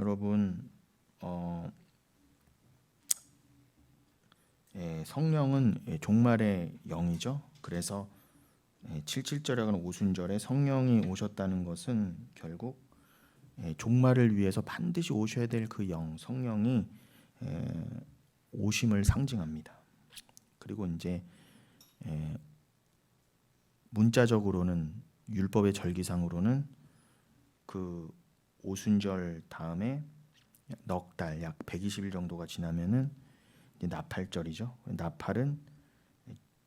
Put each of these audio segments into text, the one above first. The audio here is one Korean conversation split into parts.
여러분 성령은 종말의 영이죠. 그래서 77절에 오순절에 성령이 오셨다는 것은 결국 종말을 위해서 반드시 오셔야 될 그 영, 성령이 오심을 상징합니다. 그리고 이제 문자적으로는 율법의 절기상으로는 그 오순절 다음에 넉 달, 약 120일 정도가 지나면은 이제 나팔절이죠. 나팔은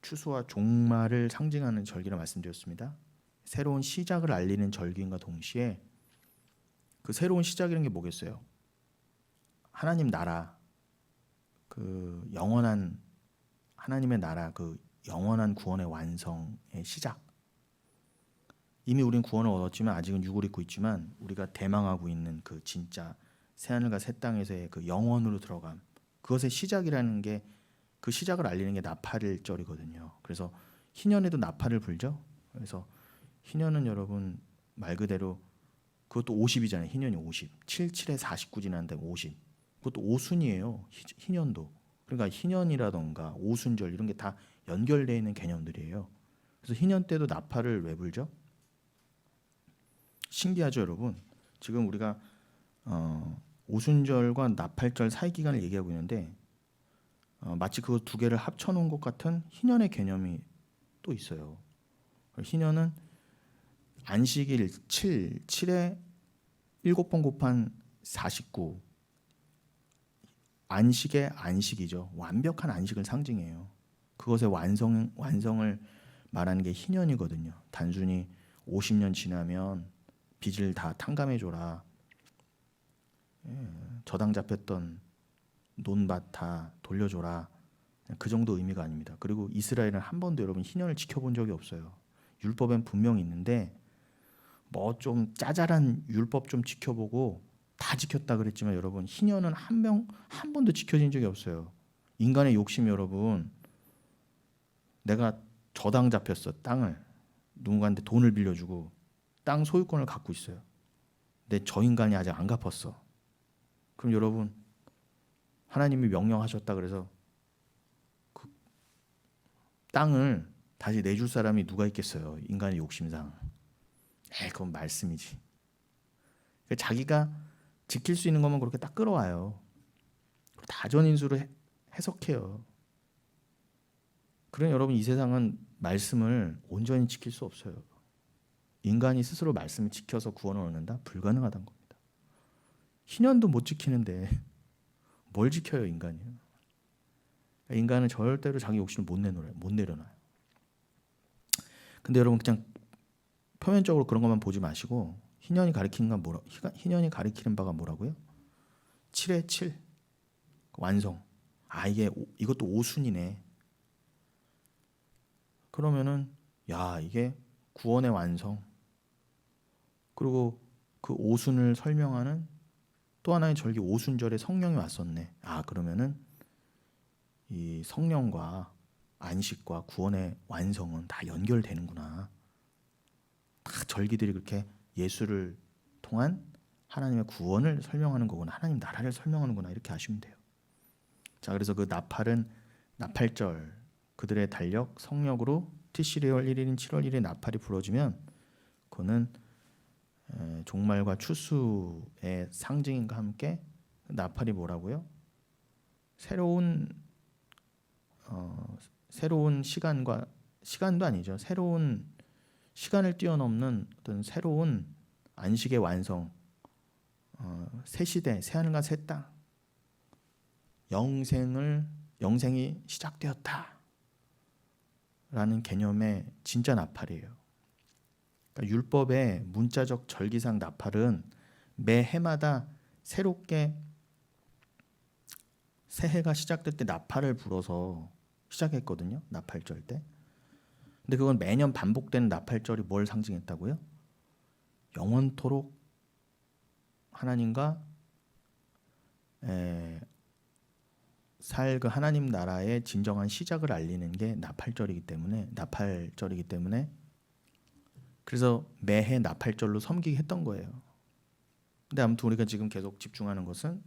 추수와 종말을 상징하는 절기라 말씀드렸습니다. 새로운 시작을 알리는 절기인과 동시에 그 새로운 시작이라는 게 뭐겠어요? 하나님 나라, 그 영원한 하나님의 나라, 그 영원한 구원의 완성의 시작. 이미 우린 구원을 얻었지만 아직은 육을 입고 있지만 우리가 대망하고 있는 그 진짜 새하늘과 새 땅에서의 그 영원으로 들어감, 그것의 시작이라는 게, 그 시작을 알리는 게 나팔절이거든요. 그래서 희년에도 나팔을 불죠. 그래서 희년은 여러분 말 그대로 그것도 50이잖아요. 희년이 50. 77에 49 지났는데 50. 그것도 오순이에요. 희년도. 그러니까 희년이라던가 오순절 이런 게 다 연결되어 있는 개념들이에요. 그래서 희년 때도 나팔을 왜 불죠? 신기하죠, 여러분. 지금 우리가 오순절과 나팔절 사이 기간을 얘기하고 있는데 마치 그 두 개를 합쳐놓은 것 같은 희년의 개념이 또 있어요. 희년은 안식일 7에 7번 곱한 49. 안식의 안식이죠. 완벽한 안식을 상징해요. 그것의 완성을 말하는 게 희년이거든요. 단순히 50년 지나면 빚을 다 탕감해줘라, 저당 잡혔던 논밭 다 돌려줘라, 그 정도 의미가 아닙니다. 그리고 이스라엘은 한 번도 여러분 희년을 지켜본 적이 없어요. 율법엔 분명히 있는데 뭐 좀 짜잘한 율법 좀 지켜보고 다 지켰다 그랬지만 여러분 희년은 한 번도 지켜진 적이 없어요. 인간의 욕심, 여러분, 내가 저당 잡혔어. 땅을 누군가한테 돈을 빌려주고 땅 소유권을 갖고 있어요. 근데 저 인간이 아직 안 갚았어. 그럼 여러분 하나님이 명령하셨다 그래서 그 땅을 다시 내줄 사람이 누가 있겠어요? 인간의 욕심상. 그건 말씀이지. 자기가 지킬 수 있는 것만 그렇게 딱 끌어와요. 다전인수로 해석해요. 그러니 여러분 이 세상은 말씀을 온전히 지킬 수 없어요. 인간이 스스로 말씀을 지켜서 구원을 얻는다? 불가능하다는 겁니다. 희년도 못 지키는데 뭘 지켜요, 인간이요? 인간은 절대로 자기 욕심을 못 내려놔요. 근데 여러분 그냥 표면적으로 그런 것만 보지 마시고 희년이 가리키는 바가 뭐라고요? 7에 7 완성. 이것도 오순이네. 그러면은 이게 구원의 완성. 그리고 그 오순을 설명하는 또 하나의 절기 오순절에 성령이 왔었네. 그러면은 이 성령과 안식과 구원의 완성은 다 연결되는구나. 다 절기들이 그렇게 예수를 통한 하나님의 구원을 설명하는 거구나. 하나님 나라를 설명하는구나. 이렇게 아시면 돼요. 자, 그래서 그 나팔은 나팔절, 그들의 달력, 성령으로 티시리월 1일인 7월 1일에 나팔이 불어지면 그거는 종말과 추수의 상징인과 함께 나팔이 뭐라고요? 새로운 시간도 아니죠. 새로운 시간을 뛰어넘는 어떤 새로운 안식의 완성, 새 시대, 새 하늘과 새 땅, 영생이 시작되었다 라는 개념의 진짜 나팔이에요. 그러니까 율법의 문자적 절기상 나팔은 매 해마다 새롭게 새해가 시작될 때 나팔을 불어서 시작했거든요. 나팔절 때. 근데 그건 매년 반복되는 나팔절이 뭘 상징했다고요? 영원토록 하나님과 살 그 하나님 나라의 진정한 시작을 알리는 게 나팔절이기 때문에 그래서 매해 나팔절로 섬기게 했던 거예요. 근데 아무튼 우리가 지금 계속 집중하는 것은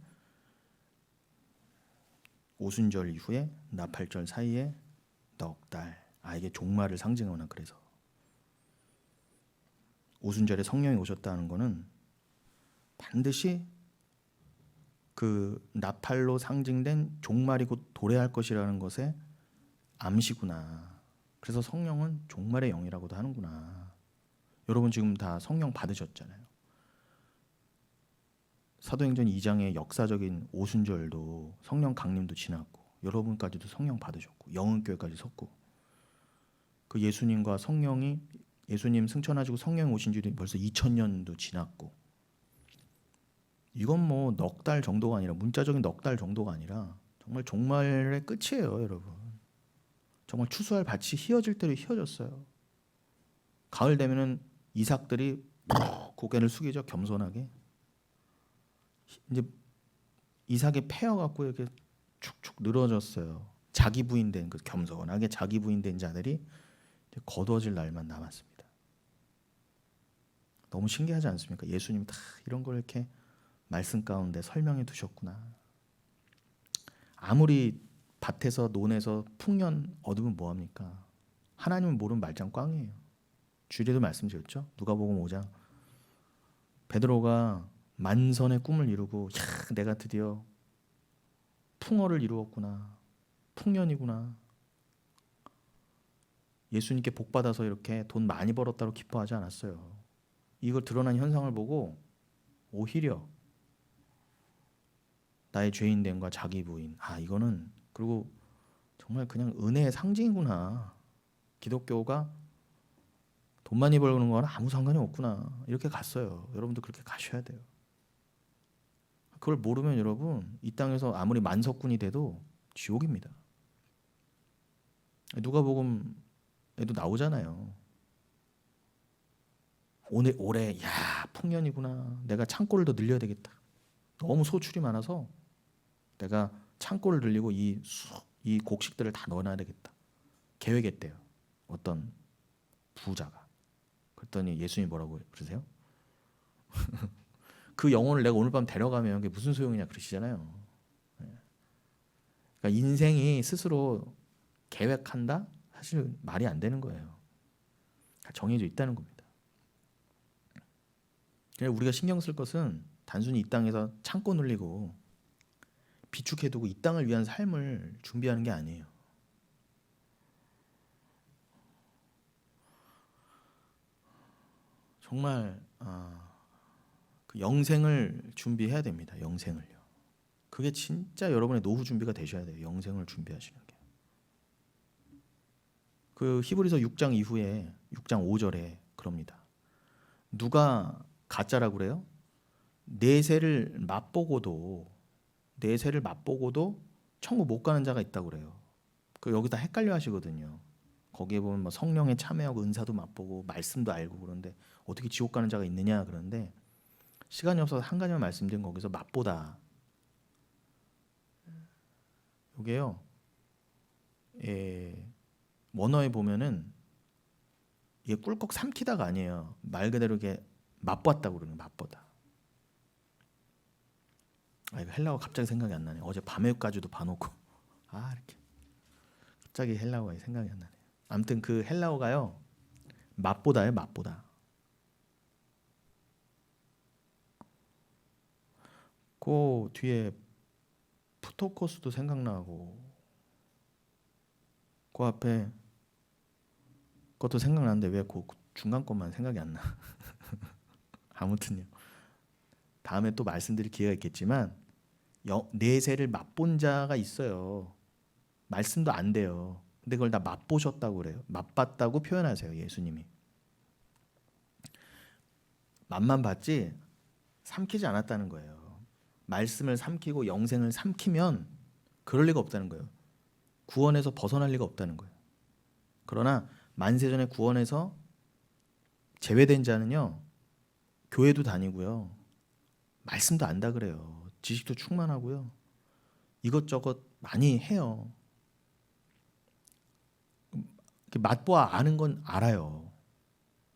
오순절 이후에 나팔절 사이에 넉 달. 이게 종말을 상징하나. 그래서 오순절에 성령이 오셨다는 거는 반드시 그 나팔로 상징된 종말이 곧 도래할 것이라는 것의 암시구나. 그래서 성령은 종말의 영이라고도 하는구나. 여러분 지금 다 성령 받으셨잖아요. 사도행전 2장의 역사적인 오순절도 성령 강림도 지났고 여러분까지도 성령 받으셨고 영흥교회까지 섰고 그 예수님과 성령이 예수님 승천하시고 성령이 오신 지 벌써 2000년도 지났고 이건 뭐 넉 달 정도가 아니라 문자적인 넉 달 정도가 아니라 정말 종말의 끝이에요, 여러분. 정말 추수할 밭이 휘어질 대로 휘어졌어요. 가을 되면은 이삭들이 고개를 숙이죠, 겸손하게. 이제 이삭이 패여 갖고 이렇게 축축 늘어졌어요. 자기 부인된 그 겸손하게 자기 부인된 자들이 이제 거두어질 날만 남았습니다. 너무 신기하지 않습니까? 예수님이 다 이런 걸 이렇게 말씀 가운데 설명해 두셨구나. 아무리 밭에서 논에서 풍년 얻으면 뭐합니까? 하나님은 모르는 말짱 꽝이에요. 주일에도 말씀드렸죠. 누가복음 5장 베드로가 만선의 꿈을 이루고 내가 드디어 풍어를 이루었구나. 풍년이구나. 예수님께 복받아서 이렇게 돈 많이 벌었다고 기뻐하지 않았어요. 이걸 드러난 현상을 보고 오히려 나의 죄인됨과 자기 부인. 이거는 그리고 정말 그냥 은혜의 상징이구나. 기독교가 돈 많이 벌는 거는 아무 상관이 없구나. 이렇게 갔어요. 여러분도 그렇게 가셔야 돼요. 그걸 모르면 여러분 이 땅에서 아무리 만석군이 돼도 지옥입니다. 누가복음에도 나오잖아요. 올해 풍년이구나. 내가 창고를 더 늘려야 되겠다. 너무 소출이 많아서 내가 창고를 늘리고 이 곡식들을 다 넣어놔야 되겠다. 계획했대요. 어떤 부자가. 그랬더니 예수님이 뭐라고 그러세요? 그 영혼을 내가 오늘 밤 데려가면 그게 무슨 소용이냐 그러시잖아요. 그러니까 인생이 스스로 계획한다? 사실 말이 안 되는 거예요. 정해져 있다는 겁니다. 그래서 우리가 신경 쓸 것은 단순히 이 땅에서 창고 늘리고 비축해두고 이 땅을 위한 삶을 준비하는 게 아니에요. 정말 그 영생을 준비해야 됩니다. 영생을요. 그게 진짜 여러분의 노후 준비가 되셔야 돼요. 영생을 준비하시는 게. 그 히브리서 6장 이후에 6장 5절에 그럽니다. 누가 가짜라고 그래요? 내세를 맛보고도 천국 못 가는 자가 있다고 그래요. 그 여기다 헷갈려 하시거든요. 거기에 보면 뭐 성령에 참여하고 은사도 맛보고 말씀도 알고 그런데 어떻게 지옥 가는 자가 있느냐 그러는데 시간이 없어서 한 가지만 말씀드린 거기서 맛보다. 이게요. 원어에 보면은 이게 꿀꺽 삼키다가 아니에요. 말 그대로 이게 맛봤다고 그러는 맛보다. 이거 헬라어 갑자기 생각이 안 나네. 어제 밤에까지도 봐놓고 이렇게 갑자기 헬라어가 생각이 안 나네. 아무튼 그 헬라어가요 맛보다예요. 맛보다. 그 뒤에 푸토코스도 생각나고 그 앞에 그것도 생각나는데 왜 그 중간 것만 생각이 안 나. 아무튼요. 다음에 또 말씀드릴 기회가 있겠지만 내세를 맛본 자가 있어요. 말씀도 안 돼요. 근데 그걸 다 맛보셨다고 그래요. 맛봤다고 표현하세요. 예수님이. 맛만 봤지 삼키지 않았다는 거예요. 말씀을 삼키고 영생을 삼키면 그럴 리가 없다는 거예요. 구원에서 벗어날 리가 없다는 거예요. 그러나 만세전에 구원에서 제외된 자는요. 교회도 다니고요. 말씀도 안다 그래요. 지식도 충만하고요. 이것저것 많이 해요. 맛보아 아는 건 알아요.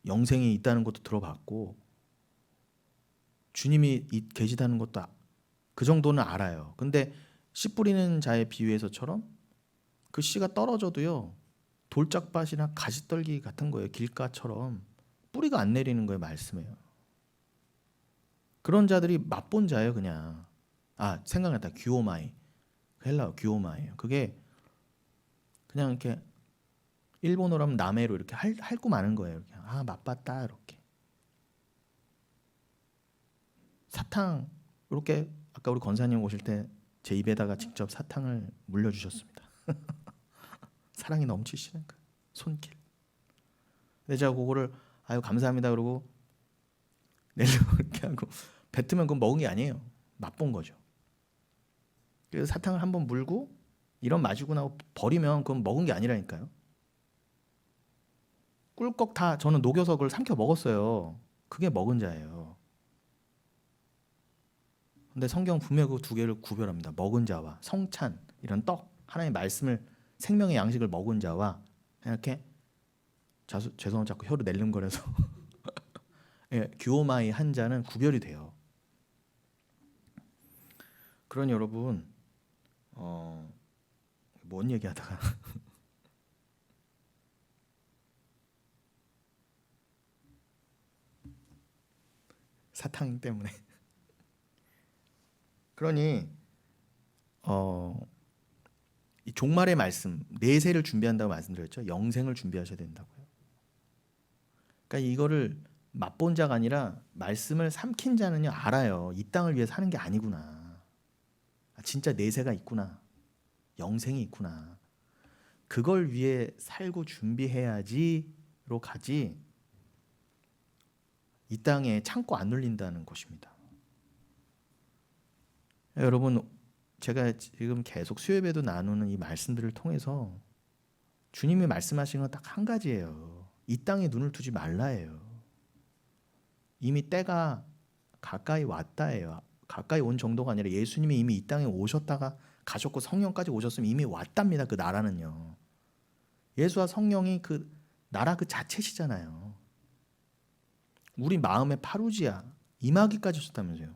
영생이 있다는 것도 들어봤고 주님이 계시다는 것도 그 정도는 알아요. 근데 씨 뿌리는 자의 비유에서처럼 그 씨가 떨어져도요, 돌짝밭이나 가시떨기 같은 거예요. 길가처럼 뿌리가 안 내리는 거예요. 말씀에요. 그런 자들이 맛본 자예요. 그냥. 생각났다. 규오마이. 헬라어 규오마이예요. 그게 그냥 이렇게 일본어로 하면 나메로 이렇게 핥고 마는 거예요. 이렇게. 맛봤다 이렇게. 사탕 이렇게 아까 우리 권사님 오실 때 제 입에다가 직접 사탕을 물려주셨습니다. 사랑이 넘치시는 그 손길. 근데 제가 그거를 아유 감사합니다 그러고 내려고 이렇게 하고 뱉으면 그건 먹은 게 아니에요. 맛본 거죠. 그래서 사탕을 한번 물고 이런 마시고 나고 버리면 그건 먹은 게 아니라니까요. 꿀꺽 다 저는 녹여서 그걸 삼켜 먹었어요. 그게 먹은 자예요. 근데 성경 분명히 그 두 개를 구별합니다. 먹은 자와 성찬 이런 떡 하나님의 말씀을 생명의 양식을 먹은 자와 이렇게 죄송합니다. 자꾸 혀로 낼름거려서 예, 규오마이 한 자는 구별이 돼요. 그러니 여러분 뭔 얘기하다가 사탕 때문에 그러니 이 종말의 말씀 내세를 준비한다고 말씀드렸죠. 영생을 준비하셔야 된다고요. 그러니까 이거를 맛본 자가 아니라 말씀을 삼킨 자는요 알아요. 이 땅을 위해 사는 게 아니구나. 진짜 내세가 있구나. 영생이 있구나. 그걸 위해 살고 준비해야지로 가지. 이 땅에 참고 안 눌린다는 것입니다. 여러분 제가 지금 계속 수요예배도 나누는 이 말씀들을 통해서 주님이 말씀하시는 건 딱 한 가지예요. 이 땅에 눈을 두지 말라예요. 이미 때가 가까이 왔다예요. 가까이 온 정도가 아니라 예수님이 이미 이 땅에 오셨다가 가셨고 성령까지 오셨으면 이미 왔답니다. 그 나라는요. 예수와 성령이 그 나라 그 자체시잖아요. 우리 마음의 파루지아 임하기까지 오셨다면서요.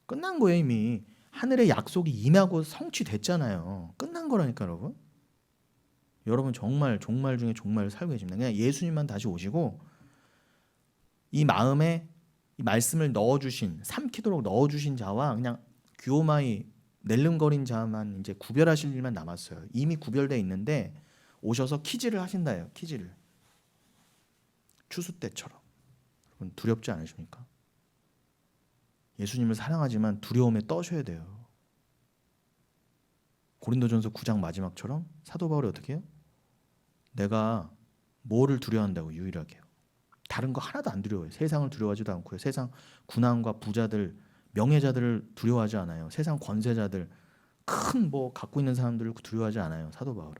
끝난 거예요 이미. 하늘의 약속이 임하고 성취됐잖아요. 끝난 거라니까 여러분. 여러분 정말 종말 중에 종말을 살고 계십니다. 그냥 예수님만 다시 오시고 이 마음에 이 말씀을 넣어주신 삼키도록 넣어주신 자와 그냥 규오마이 낼름거린 자만 이제 구별하실 일만 남았어요. 이미 구별되어 있는데 오셔서 키즈를 하신다예요. 키즈를. 추수 때처럼. 여러분 두렵지 않으십니까? 예수님을 사랑하지만 두려움에 떠셔야 돼요. 고린도전서 9장 마지막처럼 사도 바울이 어떻게 해요? 내가 뭐를 두려워한다고 유일하게요. 다른 거 하나도 안 두려워요. 세상을 두려워하지도 않고요. 세상 군왕과 부자들, 명예자들을 두려워하지 않아요. 세상 권세자들, 큰 뭐 갖고 있는 사람들을 두려워하지 않아요. 사도 바울은.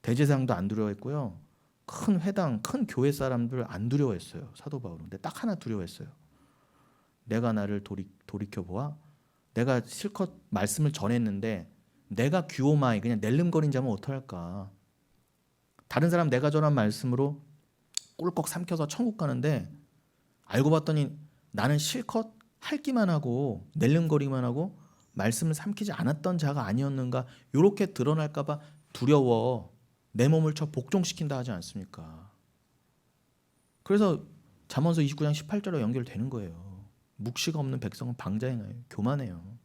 대제사장도 안 두려워했고요. 큰 회당, 큰 교회 사람들 안 두려워했어요. 사도 바울은. 근데 딱 하나 두려워했어요. 내가 나를 돌이켜 보아 내가 실컷 말씀을 전했는데 내가 규오마이 그냥 낼름거린 자면 어떡할까? 다른 사람 내가 전한 말씀으로 꿀꺽 삼켜서 천국 가는데 알고 봤더니 나는 실컷 핥기만 하고 낼름거리기만 하고 말씀을 삼키지 않았던 자가 아니었는가? 이렇게 드러날까 봐 두려워 내 몸을 쳐 복종시킨다 하지 않습니까? 그래서 잠언서 29장 18절로 연결되는 거예요. 묵시가 없는 백성은 방자행하여 교만해요.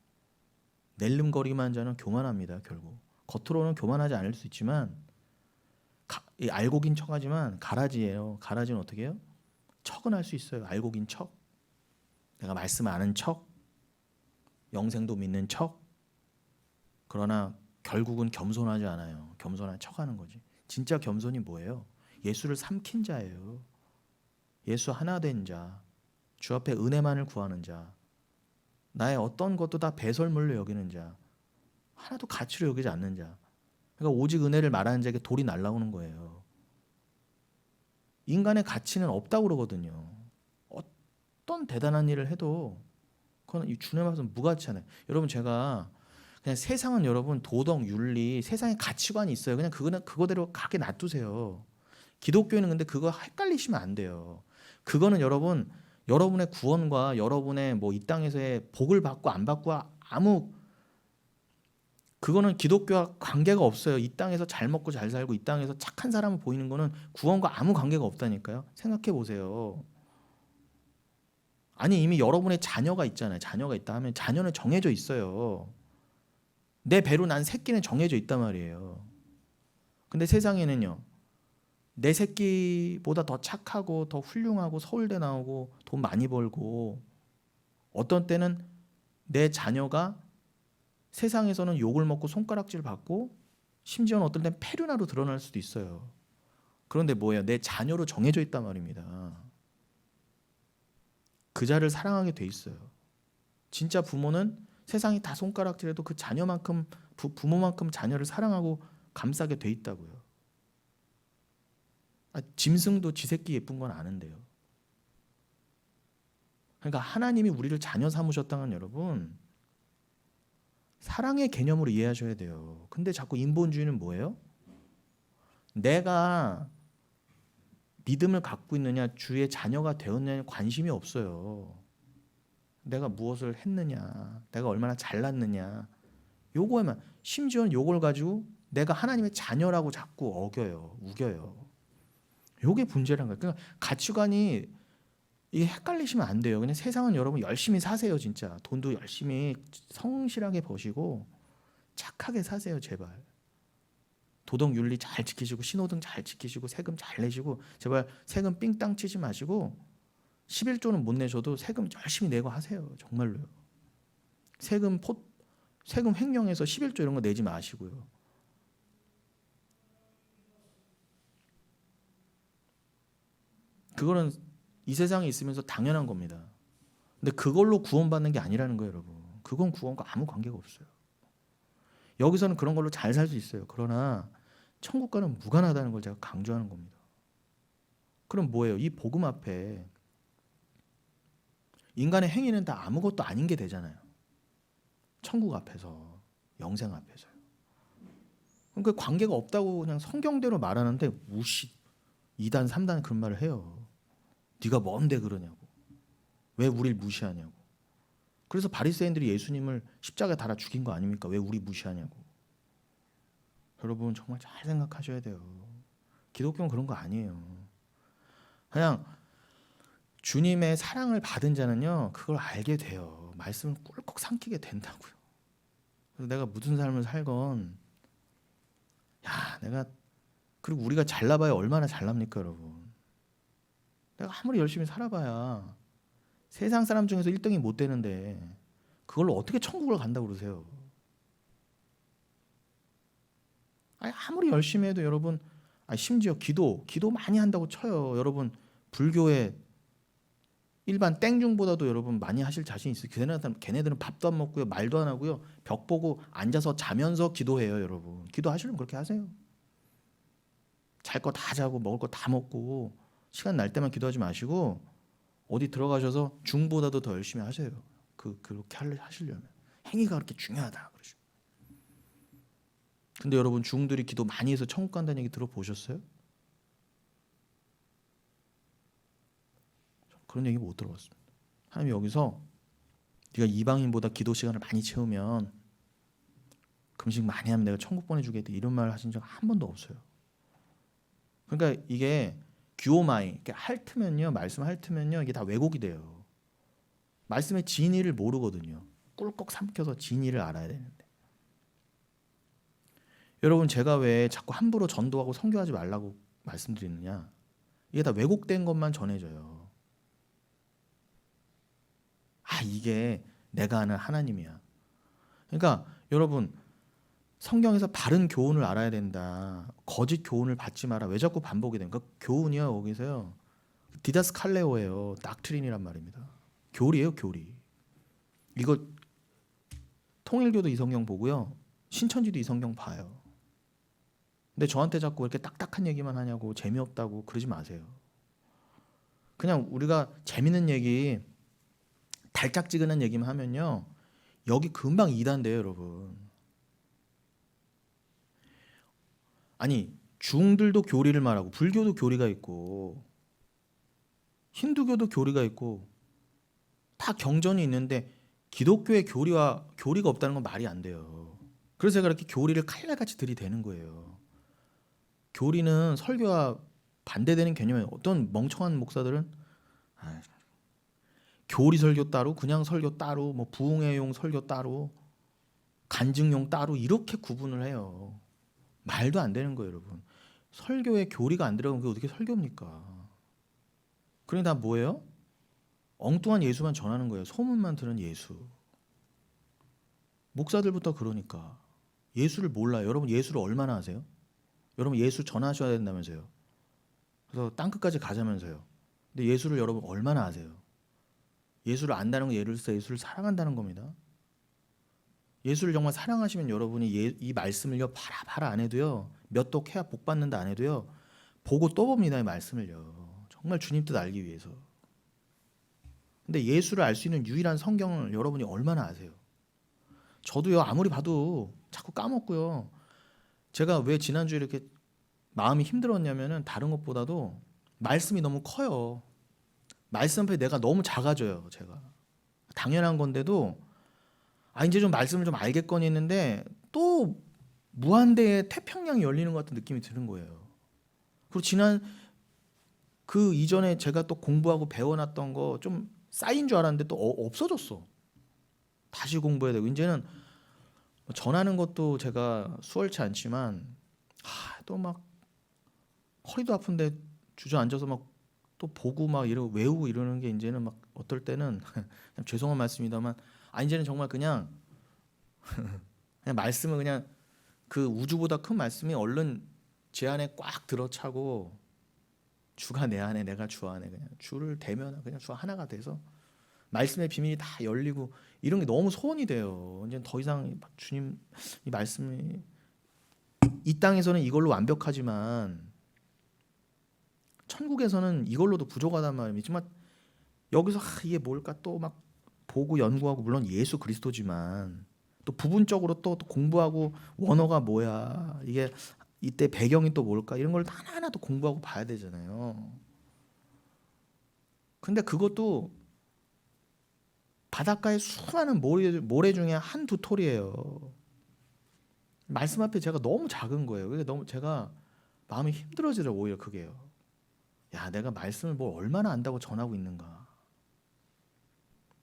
낼름거리만 자는 교만합니다. 결국 겉으로는 교만하지 않을 수 있지만 알고 긴 척하지만 가라지예요. 가라지는 어떻게 해요? 척은 할 수 있어요. 알고 긴 척. 내가 말씀 아는 척. 영생도 믿는 척. 그러나 결국은 겸손하지 않아요. 겸손한 척하는 거지. 진짜 겸손이 뭐예요? 예수를 삼킨 자예요. 예수 하나 된 자. 주 앞에 은혜만을 구하는 자. 나의 어떤 것도 다 배설물로 여기는 자. 하나도 가치로 여기지 않는 자. 그러니까 오직 은혜를 말하는 자에게 돌이 날라오는 거예요. 인간의 가치는 없다고 그러거든요. 어떤 대단한 일을 해도 그건 주님 앞에서 무가치하네. 여러분 제가 그냥 세상은 여러분 도덕, 윤리, 세상의 가치관이 있어요. 그냥 그거대로 가게 놔두세요. 기독교는 근데 그거 헷갈리시면 안 돼요. 그거는 여러분 여러분의 구원과 여러분의 뭐 이 땅에서의 복을 받고 안 받고 아무 그거는 기독교와 관계가 없어요. 이 땅에서 잘 먹고 잘 살고 이 땅에서 착한 사람을 보이는 거는 구원과 아무 관계가 없다니까요. 생각해 보세요. 아니 이미 여러분의 자녀가 있잖아요. 자녀가 있다 하면 자녀는 정해져 있어요. 내 배로 난 새끼는 정해져 있단 말이에요. 근데 세상에는요. 내 새끼보다 더 착하고 더 훌륭하고 서울대 나오고 돈 많이 벌고 어떤 때는 내 자녀가 세상에서는 욕을 먹고 손가락질 받고 심지어는 어떤 때는 페류나로 드러날 수도 있어요. 그런데 뭐예요? 내 자녀로 정해져 있단 말입니다. 그 자를 사랑하게 돼 있어요. 진짜 부모는 세상이 다 손가락질해도 그 자녀만큼 부모만큼 자녀를 사랑하고 감싸게 돼 있다고요. 짐승도 지 새끼 예쁜 건 아는데요. 그러니까 하나님이 우리를 자녀 삼으셨다는 여러분 사랑의 개념으로 이해하셔야 돼요. 근데 자꾸 인본주의는 뭐예요? 내가 믿음을 갖고 있느냐 주의 자녀가 되었느냐에 관심이 없어요. 내가 무엇을 했느냐 내가 얼마나 잘났느냐 요거에만 심지어는 요걸 가지고 내가 하나님의 자녀라고 자꾸 어겨요. 우겨요. 요게 문제란 거예요. 그러니까 가치관이 이게 헷갈리시면 안 돼요. 그냥 세상은 여러분 열심히 사세요. 진짜 돈도 열심히 성실하게 버시고 착하게 사세요. 제발 도덕 윤리 잘 지키시고 신호등 잘 지키시고 세금 잘 내시고 제발 세금 삥땅 치지 마시고 11조는 못 내셔도 세금 열심히 내고 하세요. 정말로요. 세금 횡령해서 11조 이런 거 내지 마시고요. 그거는 이 세상에 있으면서 당연한 겁니다. 근데 그걸로 구원받는 게 아니라는 거예요, 여러분. 그건 구원과 아무 관계가 없어요. 여기서는 그런 걸로 잘 살 수 있어요. 그러나 천국과는 무관하다는 걸 제가 강조하는 겁니다. 그럼 뭐예요? 이 복음 앞에 인간의 행위는 다 아무것도 아닌 게 되잖아요. 천국 앞에서, 영생 앞에서요. 그러니까 관계가 없다고 그냥 성경대로 말하는데 무시 2단 3단 그런 말을 해요. 네가 뭔데 그러냐고. 왜 우리를 무시하냐고. 그래서 바리새인들이 예수님을 십자가에 달아 죽인 거 아닙니까? 왜 우리 무시하냐고. 여러분 정말 잘 생각하셔야 돼요. 기독교는 그런 거 아니에요. 그냥 주님의 사랑을 받은 자는요. 그걸 알게 돼요. 말씀을 꿀꺽 삼키게 된다고요. 그래서 내가 무슨 삶을 살건 내가 그리고 우리가 잘나봐야 얼마나 잘납니까 여러분. 내가 아무리 열심히 살아봐야 세상 사람 중에서 1등이 못 되는데 그걸로 어떻게 천국을 간다고 그러세요. 아무리 열심히 해도 여러분 심지어 기도 많이 한다고 쳐요. 여러분 불교의 일반 땡중보다도 여러분 많이 하실 자신 있어요. 걔네들은 밥도 안 먹고요. 말도 안 하고요. 벽 보고 앉아서 자면서 기도해요. 여러분 기도하시려면 그렇게 하세요. 잘 거 다 자고 먹을 거 다 먹고 시간 날 때만 기도하지 마시고 어디 들어가셔서 중보다도 더 열심히 하세요. 그렇게 하시려면 행위가 그렇게 중요하다 그러죠. 근데 여러분 중들이 기도 많이 해서 천국 간다는 얘기 들어보셨어요? 그런 얘기 못 들어봤습니다. 하나님 여기서 네가 이방인보다 기도 시간을 많이 채우면 금식 많이 하면 내가 천국 보내주겠다 이런 말 하신 적 한 번도 없어요. 그러니까 이게 규오마이 핥으면요 말씀 핥으면요 이게 다 왜곡이 돼요. 말씀의 진의를 모르거든요. 꿀꺽 삼켜서 진의를 알아야 되는데 여러분 제가 왜 자꾸 함부로 전도하고 선교하지 말라고 말씀드리느냐 이게 다 왜곡된 것만 전해져요. 이게 내가 아는 하나님이야. 그러니까 여러분 성경에서 바른 교훈을 알아야 된다. 거짓 교훈을 받지 마라. 왜 자꾸 반복이 됩니까? 교훈이요 거기서요. 디다스칼레오예요. 닥트린이란 말입니다. 교리예요 교리. 이거 통일교도 이 성경 보고요. 신천지도 이 성경 봐요. 근데 저한테 자꾸 이렇게 딱딱한 얘기만 하냐고 재미없다고 그러지 마세요. 그냥 우리가 재밌는 얘기 달짝지근한 얘기만 하면요. 여기 금방 이단돼요 여러분. 중들도 교리를 말하고 불교도 교리가 있고 힌두교도 교리가 있고 다 경전이 있는데 기독교의 교리가 없다는 건 말이 안 돼요. 그래서 제가 이렇게 교리를 칼날같이 들이대는 거예요. 교리는 설교와 반대되는 개념이에요. 어떤 멍청한 목사들은 교리 설교 따로, 그냥 설교 따로, 뭐 부흥회용 설교 따로, 간증용 따로 이렇게 구분을 해요. 말도 안 되는 거예요, 여러분. 설교에 교리가 안 들어가면 그게 어떻게 설교입니까? 그러니까 다 뭐예요? 엉뚱한 예수만 전하는 거예요. 소문만 드는 예수. 목사들부터 그러니까 예수를 몰라요. 여러분 예수를 얼마나 아세요? 여러분 예수 전하셔야 된다면서요. 그래서 땅끝까지 가자면서요. 근데 예수를 여러분 얼마나 아세요? 예수를 안다는 건 예를 들어서 예수를 사랑한다는 겁니다. 예수를 정말 사랑하시면 여러분이 이 말씀을요 바라바라 안 해도요 몇 독 해야 복 받는다 안 해도요 보고 또 봅니다 이 말씀을요. 정말 주님 뜻 알기 위해서. 근데 예수를 알 수 있는 유일한 성경을 여러분이 얼마나 아세요? 저도요 아무리 봐도 자꾸 까먹고요. 제가 왜 지난주에 이렇게 마음이 힘들었냐면은 다른 것보다도 말씀이 너무 커요. 말씀 앞에 내가 너무 작아져요. 제가 당연한 건데도 이제 좀 말씀을 좀 알겠거니 했는데 또 무한대의 태평양이 열리는 것 같은 느낌이 드는 거예요. 그리고 지난 그 이전에 제가 또 공부하고 배워놨던 거 좀 쌓인 줄 알았는데 또 없어졌어. 다시 공부해야 되고 이제는 전하는 것도 제가 수월치 않지만 또 막 허리도 아픈데 주저앉아서 막 또 보고 막 이러고 외우고 이러는 게 이제는 막 어떨 때는 죄송한 말씀입니다만 이제는 정말 그냥 말씀을 그냥 그 우주보다 큰 말씀이 얼른 제 안에 꽉 들어차고 주가 내 안에 내가 주 안에 그냥 주를 대면 그냥 주 하나가 돼서 말씀의 비밀이 다 열리고 이런 게 너무 소원이 돼요. 이제 더 이상 주님 이 말씀이 이 땅에서는 이걸로 완벽하지만 천국에서는 이걸로도 부족하단 말이지만 여기서 이게 뭘까 또 막 보고 연구하고 물론 예수 그리스도지만 또 부분적으로 또 공부하고 원어가 뭐야 이게 이때 배경이 또 뭘까 이런 걸 하나하나 또 공부하고 봐야 되잖아요. 근데 그것도 바닷가의 수많은 모래 중에 한두 톨이에요. 말씀 앞에 제가 너무 작은 거예요. 그게 너무 제가 마음이 힘들어지더라고요. 오히려 그게요. 야, 내가 말씀을 뭘 얼마나 안다고 전하고 있는가.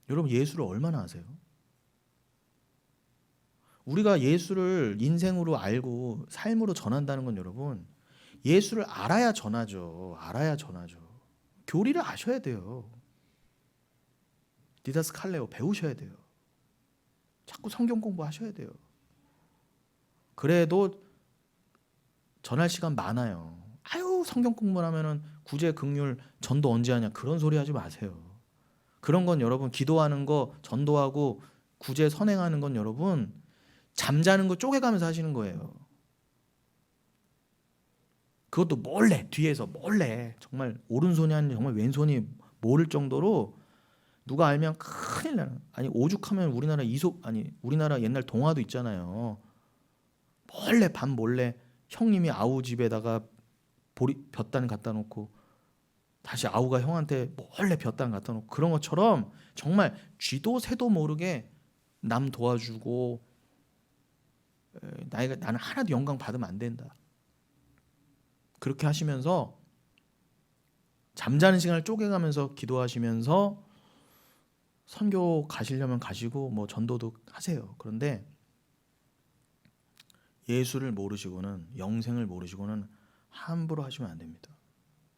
여러분 예수를 얼마나 아세요? 우리가 예수를 인생으로 알고 삶으로 전한다는 건 여러분 예수를 알아야 전하죠. 알아야 전하죠. 교리를 아셔야 돼요. 디다스칼레오 배우셔야 돼요. 자꾸 성경 공부하셔야 돼요. 그래도 전할 시간 많아요. 성경 공부를 하면은 구제 긍휼 전도 언제 하냐 그런 소리 하지 마세요. 그런 건 여러분 기도하는 거 전도하고 구제 선행하는 건 여러분 잠자는 거 쪼개가면서 하시는 거예요. 그것도 몰래 뒤에서 몰래 정말 오른손이 아닌 정말 왼손이 모를 정도로 누가 알면 큰일 나는. 오죽하면 우리나라 옛날 동화도 있잖아요. 몰래 밤 몰래 형님이 아우 집에다가 볕단 갖다 놓고 다시 아우가 형한테 몰래 볕단 갖다 놓고 그런 것처럼 정말 쥐도 새도 모르게 남 도와주고 나는 하나도 영광 받으면 안 된다. 그렇게 하시면서 잠자는 시간을 쪼개가면서 기도하시면서 선교 가시려면 가시고 뭐 전도도 하세요. 그런데 예수를 모르시고는 영생을 모르시고는 함부로 하시면 안 됩니다.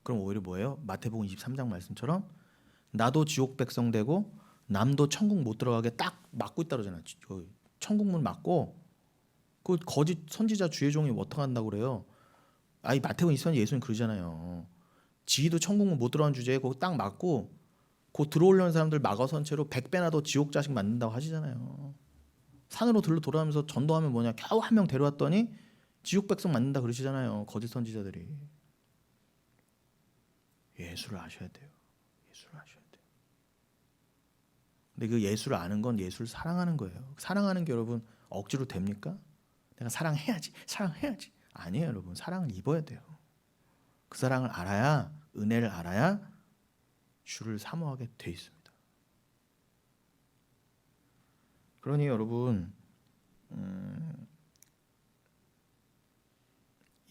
그럼 오히려 뭐예요? 마태복음 23장 말씀처럼 나도 지옥 백성 되고 남도 천국 못 들어가게 딱 막고 있다 그러잖아요. 천국문 막고 그 거짓 선지자 주의 종이 어떻게 한다고 그래요? 마태복음 23장 예수님 그러잖아요. 지도 천국문 못 들어간 주제에 그거 딱 막고 곧 들어오려는 사람들 막아선 채로 100배나 더 지옥 자식 만든다고 하시잖아요. 산으로 돌아가면서 전도하면 뭐냐 겨우 한 명 데려왔더니 지옥 백성 만든다 그러시잖아요. 거짓 선지자들이. 예수를 아셔야 돼요. 예수를 아셔야 돼요. 근데 그 예수를 아는 건 예수를 사랑하는 거예요. 사랑하는 게 여러분 억지로 됩니까? 내가 사랑해야지. 아니에요, 여러분. 사랑을 입어야 돼요. 그 사랑을 알아야 은혜를 알아야 주를 사모하게 돼 있습니다. 그러니 여러분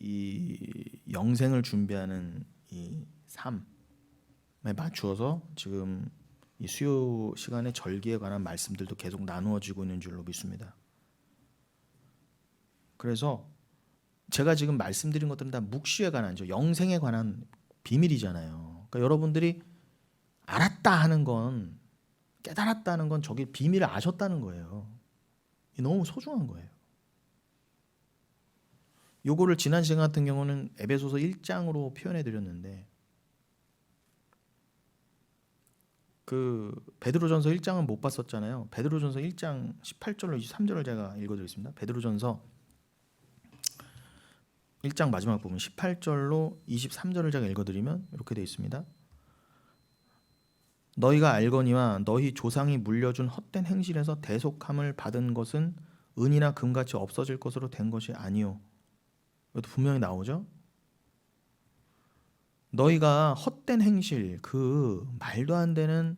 이 영생을 준비하는 이 삶에 맞추어서 지금 이 수요 시간에 절기에 관한 말씀들도 계속 나누어지고 있는 줄로 믿습니다. 그래서 제가 지금 말씀드린 것들은 다 묵시에 관한, 영생에 관한 비밀이잖아요. 그러니까 여러분들이 알았다 하는 건, 깨달았다는 건 저기 비밀을 아셨다는 거예요. 너무 소중한 거예요. 요거를 지난 시간 같은 경우는 에베소서 1장으로 표현해 드렸는데, 그 베드로전서 1장은 못 봤었잖아요. 베드로전서 1장 18절로 23절을 제가 읽어드리겠습니다. 베드로전서 1장 마지막 부분 18절로 23절을 제가 읽어드리면 이렇게 되어 있습니다. 너희가 알거니와 너희 조상이 물려준 헛된 행실에서 대속함을 받은 것은 은이나 금같이 없어질 것으로 된 것이 아니요. 이것도 분명히 나오죠. 너희가 헛된 행실, 그 말도 안 되는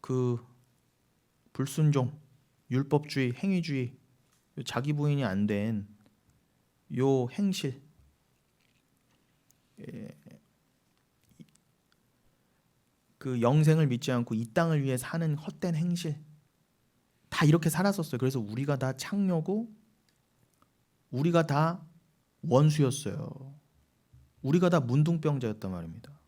그 불순종, 율법주의, 행위주의, 자기 부인이 안 된 요 행실, 그 영생을 믿지 않고 이 땅을 위해 사는 헛된 행실, 다 이렇게 살았었어요. 그래서 우리가 다 창녀고 우리가 다 원수였어요. 우리가 다 문둥병자였단 말입니다.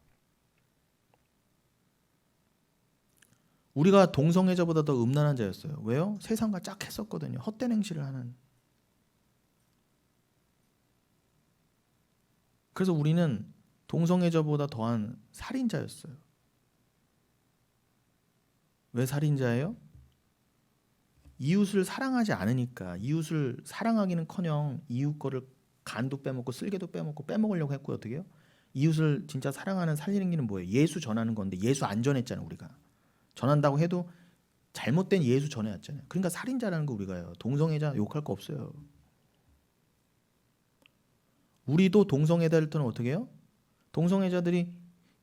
우리가 동성애자보다 더 음란한 자였어요. 왜요? 세상과 짝했었거든요. 헛된 행실을 하는. 그래서 우리는 동성애자보다 더한 살인자였어요. 왜 살인자예요? 이웃을 사랑하지 않으니까. 이웃을 사랑하기는커녕 이웃 거를 간도 빼먹고 쓸개도 빼먹고 빼먹으려고 했고요. 어떻게 해요? 이웃을 진짜 사랑하는 살리는 길은 뭐예요? 예수 전하는 건데 예수 안 전했잖아요. 우리가 전한다고 해도 잘못된 예수 전해왔잖아요. 그러니까 살인자라는 거 우리가요. 동성애자 욕할 거 없어요. 우리도 동성애자들 때는 어떻게 해요? 동성애자들이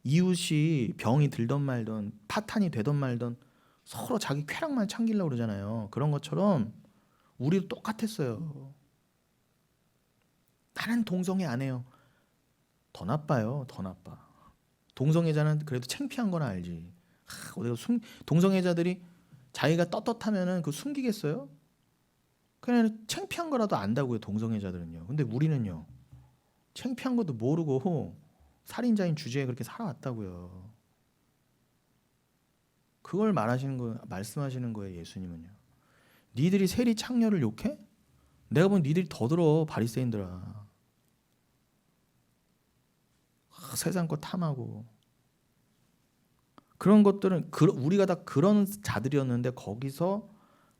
이웃이 병이 들던 말던 파탄이 되던 말던 서로 자기 쾌락만 챙기려고 그러잖아요. 그런 것처럼 우리도 똑같았어요. 나는 동성애 안 해요. 더 나빠요. 더 나빠. 동성애자는 그래도 창피한 건 알지. 동성애자들이 자기가 떳떳하면은 그 숨기겠어요? 그냥 창피한 거라도 안다고요. 동성애자들은요. 근데 우리는요. 창피한 것도 모르고 살인자인 주제에 그렇게 살아왔다고요. 그걸 말씀하시는 거예요. 예수님은요. 니들이 세리 창녀를 욕해? 내가 보면 니들이 더 들어. 바리새인들아. 세상 거 탐하고. 그런 것들은 우리가 다 그런 자들이었는데 거기서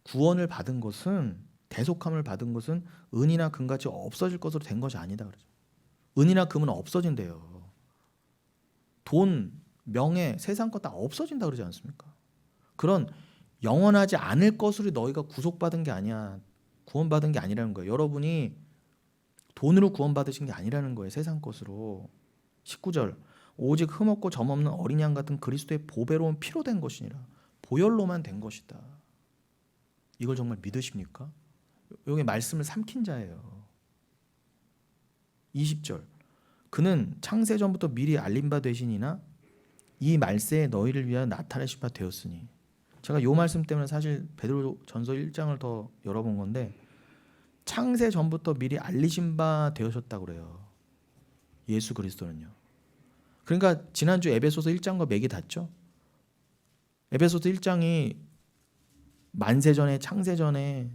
구원을 받은 것은, 대속함을 받은 것은 은이나 금같이 없어질 것으로 된 것이 아니다 그러죠. 은이나 금은 없어진대요. 돈, 명예, 세상 것 다 없어진다 그러지 않습니까? 그런 영원하지 않을 것으로 너희가 구속받은 게 아니야. 구원받은 게 아니라는 거예요. 여러분이 돈으로 구원받으신 게 아니라는 거예요. 세상 것으로. 19절 오직 흠없고 점없는 어린 양 같은 그리스도의 보배로운 피로 된 것이니라. 보혈로만 된 것이다. 이걸 정말 믿으십니까? 여기 말씀을 삼킨 자예요. 20절 그는 창세 전부터 미리 알린 바 되시니나 이 말세에 너희를 위하여 나타내신 바 되었으니. 제가 요 말씀 때문에 사실 베드로전서 1장을 더 열어본 건데, 창세 전부터 미리 알리신 바 되셨다고 그래요. 예수 그리스도는요. 그러니까 지난주 에베소서 1장과 맥이 닿죠. 에베소서 1장이 만세전에 창세전에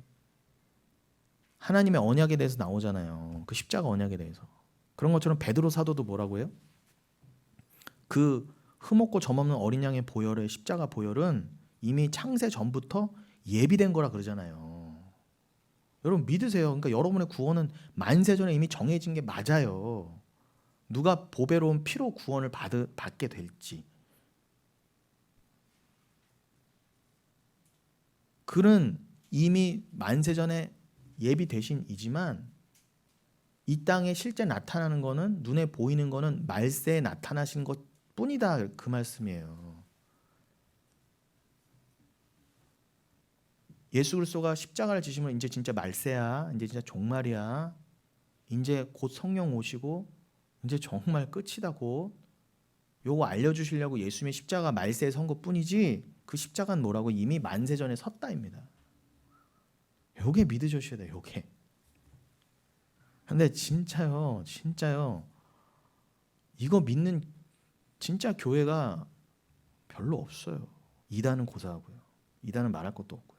하나님의 언약에 대해서 나오잖아요. 그 십자가 언약에 대해서. 그런 것처럼 베드로 사도도 뭐라고 해요? 그 흠없고 점없는 어린 양의 보혈의 십자가 보혈은 이미 창세 전부터 예비된 거라 그러잖아요. 여러분 믿으세요. 그러니까 여러분의 구원은 만세 전에 이미 정해진 게 맞아요. 누가 보배로운 피로 구원을 받게 될지. 그는 이미 만세 전에 예비되신 이지만 이 땅에 실제 나타나는 거는, 눈에 보이는 거는 말세에 나타나신 것 뿐이다. 그 말씀이에요. 예수 그리스도가 십자가를 지시면 이제 진짜 말세야. 이제 진짜 종말이야. 이제 곧 성령 오시고 이제 정말 끝이다 곧. 요거 알려주시려고 예수님의 십자가 말세에 선 것뿐이지 그 십자가는 뭐라고 이미 만세 전에 섰다입니다. 요게 믿으셔야 돼요. 요게. 근데 진짜요. 이거 믿는 진짜 교회가 별로 없어요. 이단은 고사하고요. 이단은 말할 것도 없고요.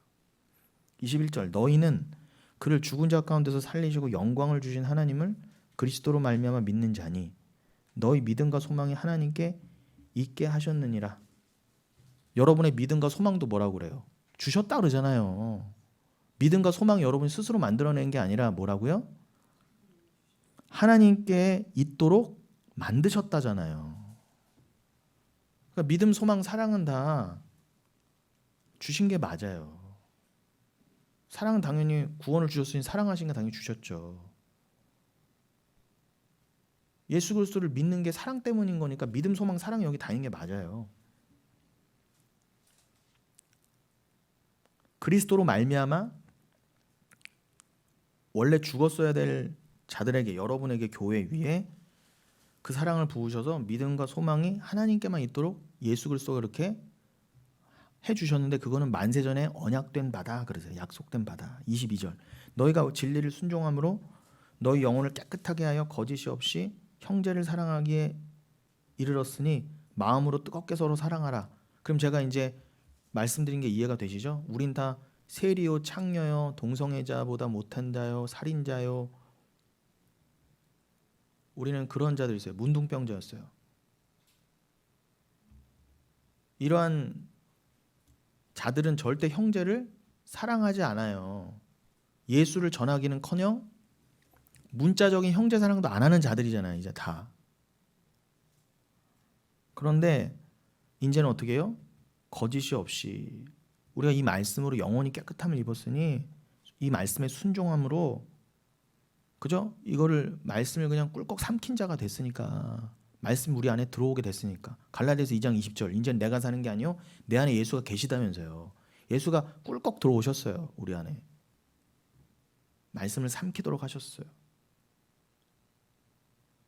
21절 너희는 그를 죽은 자 가운데서 살리시고 영광을 주신 하나님을 그리스도로 말미암아 믿는 자니 너희 믿음과 소망이 하나님께 있게 하셨느니라. 여러분의 믿음과 소망도 뭐라고 그래요? 주셨다 그러잖아요. 믿음과 소망이 여러분이 스스로 만들어낸 게 아니라 뭐라고요? 하나님께 있도록 만드셨다잖아요. 그러니까 믿음, 소망, 사랑은 다 주신 게 맞아요. 사랑은 당연히 구원을 주셨으니 사랑하신 거 당연히 주셨죠. 예수 그리스도를 믿는 게 사랑 때문인 거니까 믿음, 소망, 사랑이 여기 다 있는 게 맞아요. 그리스도로 말미암아 원래 죽었어야 될 자들에게 여러분에게 교회 위에 그 사랑을 부으셔서 믿음과 소망이 하나님께만 있도록 예수 그리스도가 이렇게 해주셨는데 그거는 만세전에 언약된 바다 그러세요. 약속된 바다. 22절 너희가 진리를 순종함으로 너희 영혼을 깨끗하게 하여 거짓이 없이 형제를 사랑하기에 이르렀으니 마음으로 뜨겁게 서로 사랑하라. 그럼 제가 이제 말씀드린 게 이해가 되시죠? 우린 다 세리요 창녀요 동성애자보다 못한 자요 살인자요 우리는 그런 자들이 있어요. 문둥병자였어요. 이러한 자들은 절대 형제를 사랑하지 않아요. 예수를 전하기는커녕 문자적인 형제 사랑도 안 하는 자들이잖아요. 이제 다. 그런데 이제는 어떻게 해요? 거짓이 없이 우리가 이 말씀으로 영원히 깨끗함을 입었으니 이 말씀에 순종함으로 그죠? 이거를 말씀을 그냥 꿀꺽 삼킨 자가 됐으니까 말씀이 우리 안에 들어오게 됐으니까 갈라디아서 2장 20절 이제는 내가 사는 게 아니요 내 안에 예수가 계시다면서요. 예수가 꿀꺽 들어오셨어요. 우리 안에. 말씀을 삼키도록 하셨어요.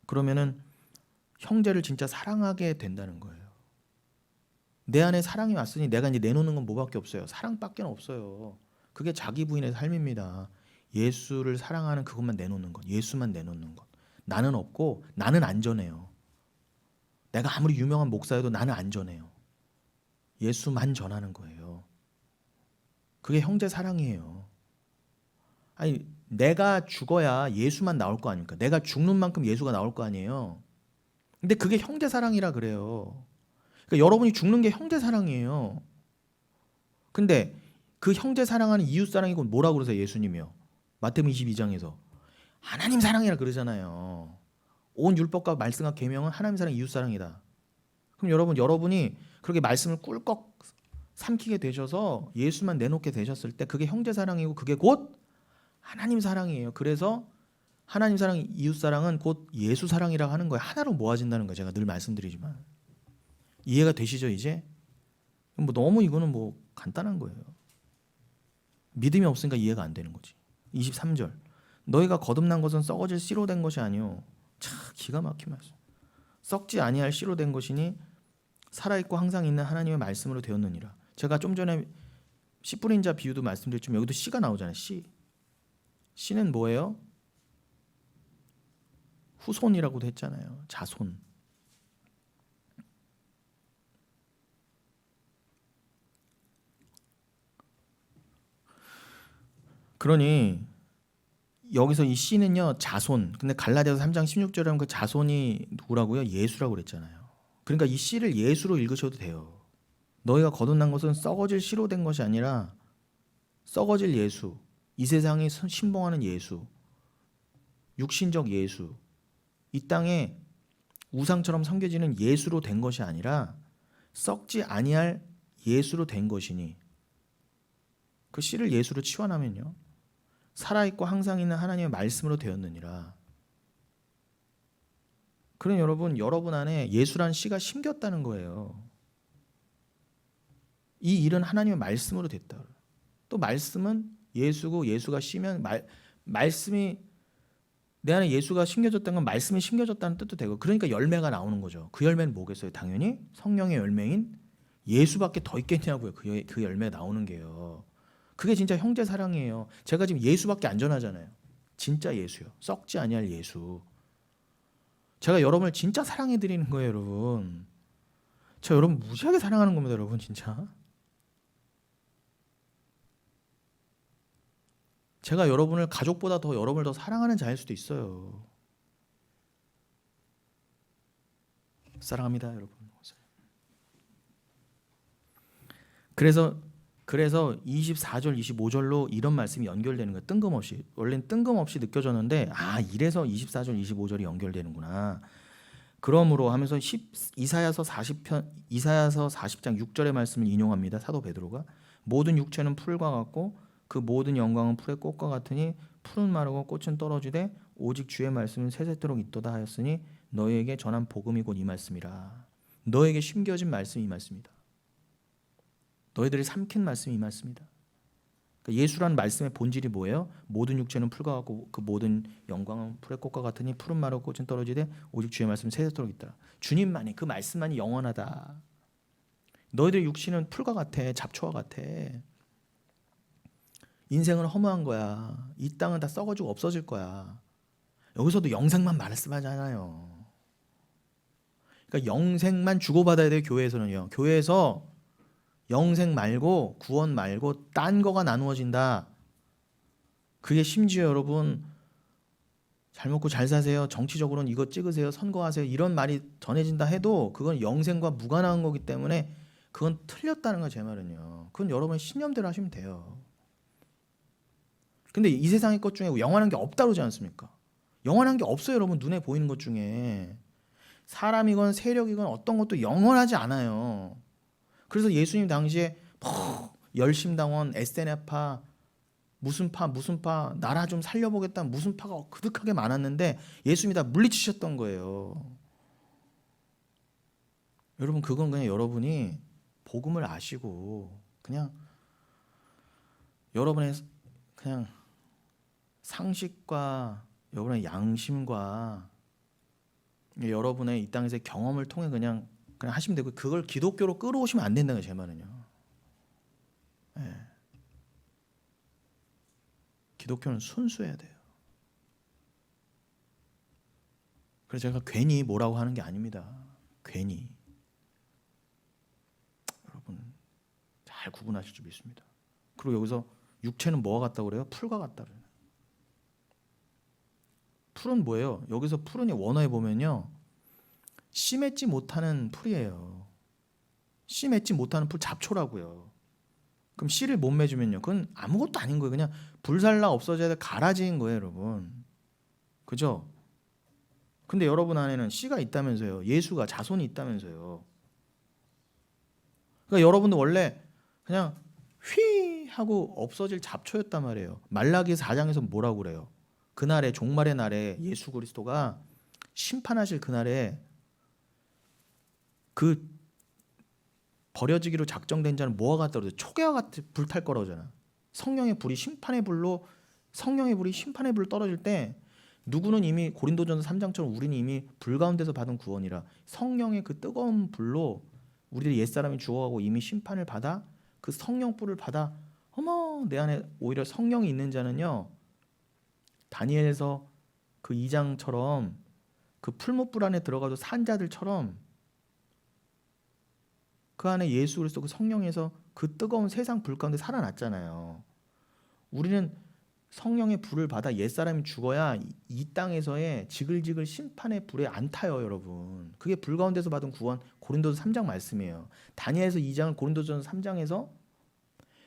그러면은 형제를 진짜 사랑하게 된다는 거예요. 내 안에 사랑이 왔으니 내가 이제 내놓는 건 뭐밖에 없어요. 사랑밖에 없어요. 그게 자기 부인의 삶입니다. 예수를 사랑하는 그것만 내놓는 것. 예수만 내놓는 것. 나는 없고 나는 안전해요. 내가 아무리 유명한 목사여도 나는 안전해요. 예수만 전하는 거예요. 그게 형제 사랑이에요. 아니 내가 죽어야 예수만 나올 거 아닙니까? 내가 죽는 만큼 예수가 나올 거 아니에요. 근데 그게 형제 사랑이라 그래요. 그러니까 여러분이 죽는 게 형제 사랑이에요. 근데 그 형제 사랑하는 이웃 사랑이고 뭐라고 그러세요? 예수님이요. 마태복음 22장에서 하나님 사랑이라 그러잖아요. 온 율법과 말씀과 계명은 하나님 사랑, 이웃 사랑이다. 그럼 여러분이 그렇게 말씀을 꿀꺽 삼키게 되셔서 예수만 내놓게 되셨을 때 그게 형제 사랑이고 그게 곧 하나님 사랑이에요. 그래서 하나님 사랑, 이웃 사랑은 곧 예수 사랑이라고 하는 거예요. 하나로 모아진다는 거예요. 제가 늘 말씀드리지만 이해가 되시죠 이제? 뭐 너무 이거는 뭐 간단한 거예요. 믿음이 없으니까 이해가 안 되는 거지. 23절 너희가 거듭난 것은 썩어질 씨로 된 것이 아니요 참 기가 막힌 말씀. 썩지 아니할 씨로 된 것이니 살아있고 항상 있는 하나님의 말씀으로 되었느니라. 제가 좀 전에 씨 뿌린 자 비유도 말씀드렸지만 여기도 씨가 나오잖아요. 씨는 뭐예요? 후손이라고도 했잖아요. 자손. 그러니 여기서 이 씨는요 자손. 근데 갈라디아서 3장 16절에 하면 그 자손이 누구라고요? 예수라고 그랬잖아요. 그러니까 이 씨를 예수로 읽으셔도 돼요. 너희가 거듭난 것은 썩어질 씨로 된 것이 아니라 썩어질 예수. 이 세상에 신봉하는 예수. 육신적 예수. 이 땅에 우상처럼 섬겨지는 예수로 된 것이 아니라 썩지 아니할 예수로 된 것이니 그 씨를 예수로 치환하면요 살아있고 항상 있는 하나님의 말씀으로 되었느니라. 그런 여러분 안에 예수란 씨가 심겼다는 거예요. 이 일은 하나님의 말씀으로 됐다. 또 말씀은 예수고 예수가 씨면 말씀이 내 안에 예수가 심겨졌다는 건 말씀이 심겨졌다는 뜻도 되고 그러니까 열매가 나오는 거죠. 그 열매는 뭐겠어요? 당연히 성령의 열매인 예수밖에 더 있겠냐고요. 그 열매 나오는 게요. 그게 진짜 형제 사랑이에요. 제가 지금 예수밖에 안 전하잖아요. 진짜 예수요. 썩지 아니할 예수. 제가 여러분을 진짜 사랑해 드리는 거예요, 여러분. 저 여러분 무지하게 사랑하는 겁니다, 여러분 진짜. 제가 여러분을 가족보다 더 여러분을 더 사랑하는 자일 수도 있어요. 사랑합니다, 여러분. 그래서 24절, 25절로 이런 말씀이 연결되는 거예요. 뜬금없이. 원래는 뜬금없이 느껴졌는데 이래서 24절, 25절이 연결되는구나. 그러므로 하면서 이사야서 40장 6절의 말씀을 인용합니다. 사도 베드로가 모든 육체는 풀과 같고 그 모든 영광은 풀의 꽃과 같으니 풀은 마르고 꽃은 떨어지되 오직 주의 말씀은 세세토록 있도다 하였으니 너희에게 전한 복음이 곧 이 말씀이라. 너에게 심겨진 말씀이 이 말씀이다. 너희들이 삼킨 말씀이 이 말씀이다. 그러니까 예수라는 말씀의 본질이 뭐예요? 모든 육체는 풀과 같고 그 모든 영광은 풀의 꽃과 같으니 푸른 마르고 꽃은 떨어지되 오직 주의 말씀은 세세토록 있다. 주님만이 그 말씀만이 영원하다. 너희들의 육신은 풀과 같아. 잡초와 같아. 인생은 허무한 거야. 이 땅은 다 썩어지고 없어질 거야. 여기서도 영생만 말씀하잖아요. 그러니까 영생만 주고받아야 돼요. 교회에서는요. 교회에서 영생 말고 구원 말고 딴 거가 나누어진다. 그게 심지어 여러분 잘 먹고 잘 사세요. 정치적으로는 이거 찍으세요. 선거하세요. 이런 말이 전해진다 해도 그건 영생과 무관한 거기 때문에 그건 틀렸다는 거예요. 제 말은요. 그건 여러분의 신념대로 하시면 돼요. 근데 이 세상의 것 중에 영원한 게 없다 그러지 않습니까? 영원한 게 없어요. 여러분 눈에 보이는 것 중에. 사람이건 세력이건 어떤 것도 영원하지 않아요. 그래서 예수님 당시에 열심당원, SNF파, 무슨 파 나라 좀 살려보겠다 무슨 파가 그득하게 많았는데 예수님이 다 물리치셨던 거예요. 여러분 그건 그냥 여러분이 복음을 아시고 그냥 여러분의 그냥 상식과 여러분의 양심과 여러분의 이 땅에서의 경험을 통해 그냥 하시면 되고 그걸 기독교로 끌어오시면 안 된다는 제 말은요. 네. 기독교는 순수해야 돼요. 그래서 제가 괜히 뭐라고 하는 게 아닙니다. 괜히. 여러분 잘 구분하실 줄 믿습니다. 그리고 여기서 육체는 뭐가 같다고 그래요? 풀과 같다 그래요. 풀은 뭐예요? 여기서 풀은 원어에 보면요. 씨 맺지 못하는 풀이에요. 씨 맺지 못하는 풀 잡초라고요. 그럼 씨를 못 맺으면요. 그건 아무것도 아닌 거예요. 그냥 불살라 없어져야 될 가라지인 거예요, 여러분. 그죠? 근데 여러분 안에는 씨가 있다면서요. 예수가 자손이 있다면서요. 그러니까 여러분도 원래 그냥 휘 하고 없어질 잡초였단 말이에요. 말라기서 4장에서 뭐라고 그래요? 그날에 종말의 날에 예수 그리스도가 심판하실 그날에 그 버려지기로 작정된 자는 뭐와 같다 그러죠? 초계와 같이 불탈 거라잖아. 성령의 불이 심판의 불로 떨어질 때 누구는 이미 고린도전서 3장처럼 우리는 이미 불 가운데서 받은 구원이라 성령의 그 뜨거운 불로 우리들 옛사람이 죽어가고 이미 심판을 받아 그 성령 불을 받아 어머 내 안에 오히려 성령이 있는 자는요. 다니엘에서 그 2장처럼 그 풀무불 안에 들어가도 산 자들처럼 그 안에 예수 그리스도 그 성령에서 그 뜨거운 세상 불 가운데 살아났잖아요. 우리는 성령의 불을 받아 옛사람이 죽어야 이 땅에서의 지글지글 심판의 불에 안 타요, 여러분. 그게 불 가운데서 받은 구원 고린도서 3장 말씀이에요. 다니엘에서 2장을 고린도전서 3장에서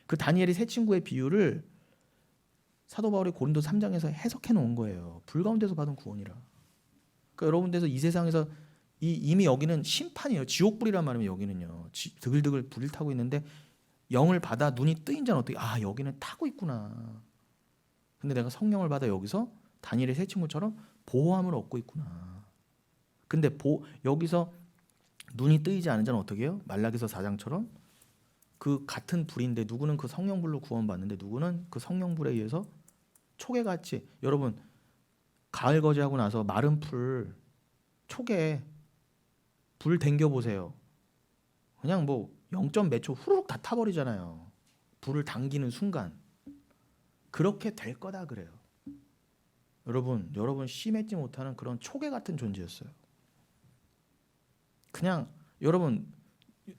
그 다니엘이 세 친구의 비유를 사도 바울이 고린도 3장에서 해석해 놓은 거예요. 불 가운데서 받은 구원이라. 그러니까 여러분들께서 이 세상에서 이미 여기는 심판이에요. 지옥불이란 말이면 여기는요. 드글드글 불을 타고 있는데 영을 받아 눈이 뜨인 자는 어떻게 여기는 타고 있구나. 근데 내가 성령을 받아 여기서 다니엘의 세 친구처럼 보호함을 얻고 있구나. 근데 여기서 눈이 뜨이지 않은 자는 어떻게 해요? 말라기서 4장처럼 그 같은 불인데 누구는 그 성령불로 구원받는데 누구는 그 성령불에 의해서 초계같이 여러분 가을 거제하고 나서 마른 풀 초계 불 댕겨 보세요. 그냥 뭐 0점 몇 초 후루룩 다 타버리잖아요. 불을 당기는 순간 그렇게 될 거다 그래요. 여러분 심했지 못하는 그런 초계 같은 존재였어요. 그냥 여러분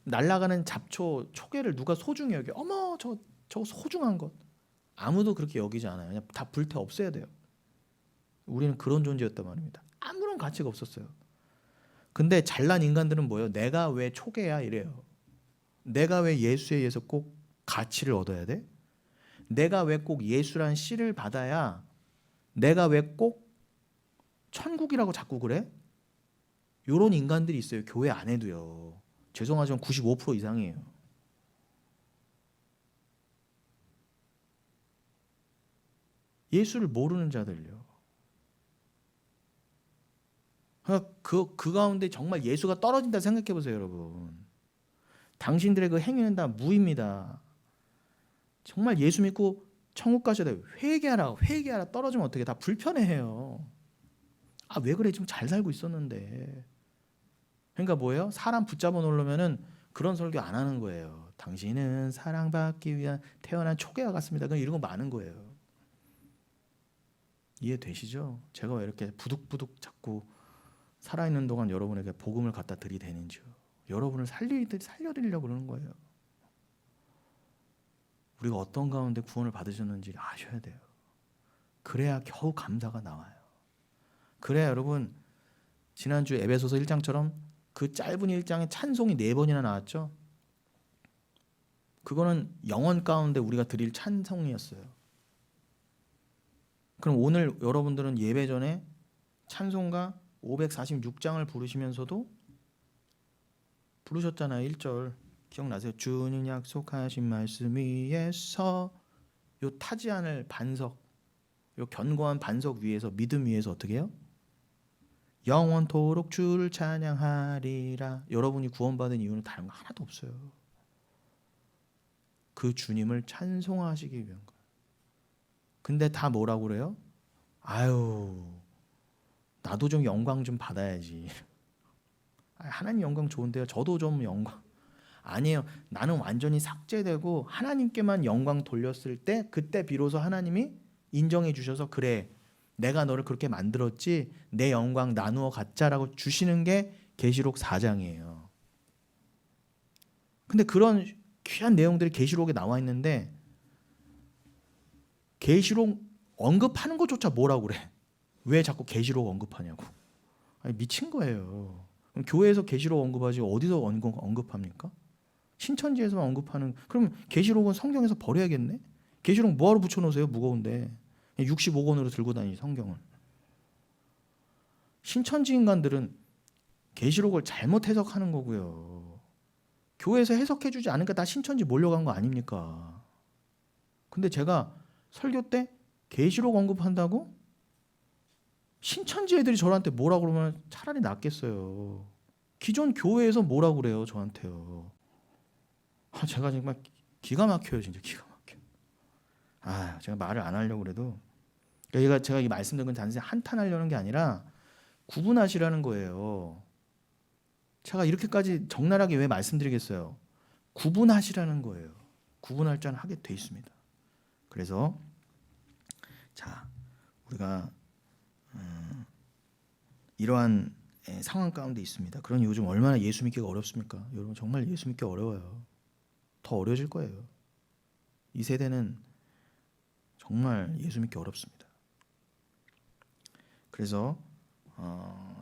날아가는 잡초 초계를 누가 소중히 여겨? 어머 저 소중한 것 아무도 그렇게 여기지 않아요. 그냥 다 불태 없애야 돼요. 우리는 그런 존재였단 말입니다. 아무런 가치가 없었어요. 근데 잘난 인간들은 뭐예요? 내가 왜 초계야 이래요. 내가 왜 예수에 의해서 꼭 가치를 얻어야 돼? 내가 왜 꼭 예수란 씨를 받아야 내가 왜 꼭 천국이라고 자꾸 그래? 요런 인간들이 있어요. 교회 안에도요. 죄송하지만 95% 이상이에요. 예수를 모르는 자들요. 그 가운데 정말 예수가 떨어진다 생각해 보세요, 여러분. 당신들의 그 행위는 다 무입니다. 정말 예수 믿고 천국 가셔야 돼요. 회개하라. 떨어지면 어떻게 다 불편해해요. 아, 왜 그래? 지금 잘 살고 있었는데. 그러니까 뭐예요? 사람 붙잡아 놓으려면은 그런 설교 안 하는 거예요. 당신은 사랑받기 위한 태어난 초계와 같습니다. 그럼 이런 거 많은 거예요. 이해되시죠? 제가 왜 이렇게 부득부득 자꾸 살아있는 동안 여러분에게 복음을 갖다 드리대는지요. 여러분을 살려드리려고 그러는 거예요. 우리가 어떤 가운데 구원을 받으셨는지 아셔야 돼요. 그래야 겨우 감사가 나와요. 그래야 여러분 지난주 에베소서 1장처럼 그 짧은 1장에 찬송이 4번이나 나왔죠. 그거는 영혼 가운데 우리가 드릴 찬송이었어요. 그럼 오늘 여러분들은 예배 전에 찬송가 546장을 부르시면서도 부르셨잖아요. 1절 기억나세요? 주님 약속하신 말씀 위에서 요 타지 않을 반석, 요 견고한 반석 위에서 믿음 위에서 어떻게 해요? 영원토록 주를 찬양하리라. 여러분이 구원받은 이유는 다른 거 하나도 없어요. 그 주님을 찬송하시기 위한 거예요. 근데 다 뭐라고 그래요? 아유, 나도 좀 영광 좀 받아야지. 하나님 영광 좋은데요. 저도 좀 영광. 아니에요. 나는 완전히 삭제되고 하나님께만 영광 돌렸을 때 그때 비로소 하나님이 인정해 주셔서 그래. 내가 너를 그렇게 만들었지. 내 영광 나누어 갖자라고 주시는 게 계시록 4장이에요. 근데 그런 귀한 내용들이 계시록에 나와 있는데 계시록 언급하는 것조차 뭐라고 그래? 왜 자꾸 계시록 언급하냐고. 아니, 미친 거예요. 그럼 교회에서 계시록 언급하지 어디서 언급합니까? 신천지에서만 언급하는. 그럼 계시록은 성경에서 버려야겠네. 계시록 뭐하러 붙여놓으세요? 무거운데 65권으로 들고 다니지 성경을. 신천지 인간들은 계시록을 잘못 해석하는 거고요. 교회에서 해석해주지 않으니까 다 신천지 몰려간 거 아닙니까? 근데 제가 설교 때 계시록 언급한다고? 신천지 애들이 저한테 뭐라 그러면 차라리 낫겠어요. 기존 교회에서 뭐라 그래요 저한테요. 제가 정말 기가 막혀요. 진짜 기가 막혀. 제가 말을 안 하려고 그래도 제가 이 말씀드린 건 단순히 한탄하려는 게 아니라 구분하시라는 거예요. 제가 이렇게까지 적나라하게 왜 말씀드리겠어요? 구분하시라는 거예요. 구분할 줄 하게 돼 있습니다. 그래서 자 우리가 이러한 상황 가운데 있습니다. 그러니 요즘 얼마나 예수 믿기가 어렵습니까? 여러분 정말 예수 믿기 어려워요. 더 어려워질 거예요. 이 세대는 정말 예수 믿기 어렵습니다. 그래서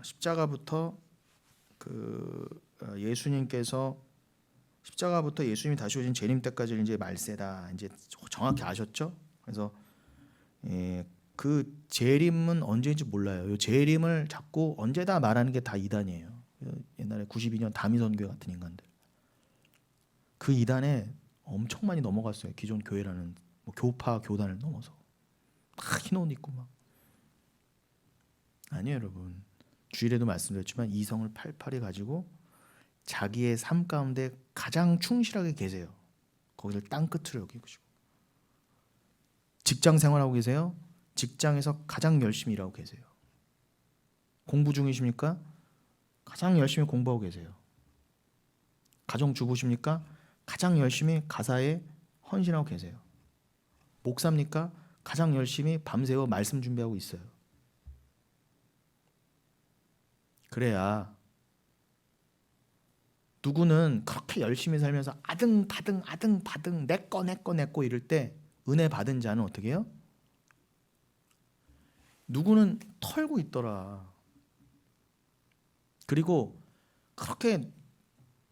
십자가부터 예수님께서 십자가부터 예수님이 다시 오신 재림 때까지 이제 말세다. 이제 정확히 아셨죠? 그래서 그 재림은 언제인지 몰라요. 이 재림을 자꾸 언제다 말하는 게 다 이단이에요. 옛날에 92년 다미선교회 같은 인간들. 그 이단에 엄청 많이 넘어갔어요. 기존 교회라는 뭐 교파 교단을 넘어서 다 흰 옷 입고 막. 아니에요, 여러분. 주일에도 말씀드렸지만 이성을 팔팔히 가지고 자기의 삶 가운데 가장 충실하게 계세요. 거기를 땅끝으로 여기고. 직장 생활하고 계세요? 직장에서 가장 열심히 일하고 계세요. 공부 중이십니까? 가장 열심히 공부하고 계세요. 가정주부십니까? 가장 열심히 가사에 헌신하고 계세요. 목사입니까? 가장 열심히 밤새워 말씀 준비하고 있어요. 그래야 누구는 그렇게 열심히 살면서 아등바등 내꺼 이럴 때 은혜 받은 자는 어떻게 해요? 누구는 털고 있더라. 그리고 그렇게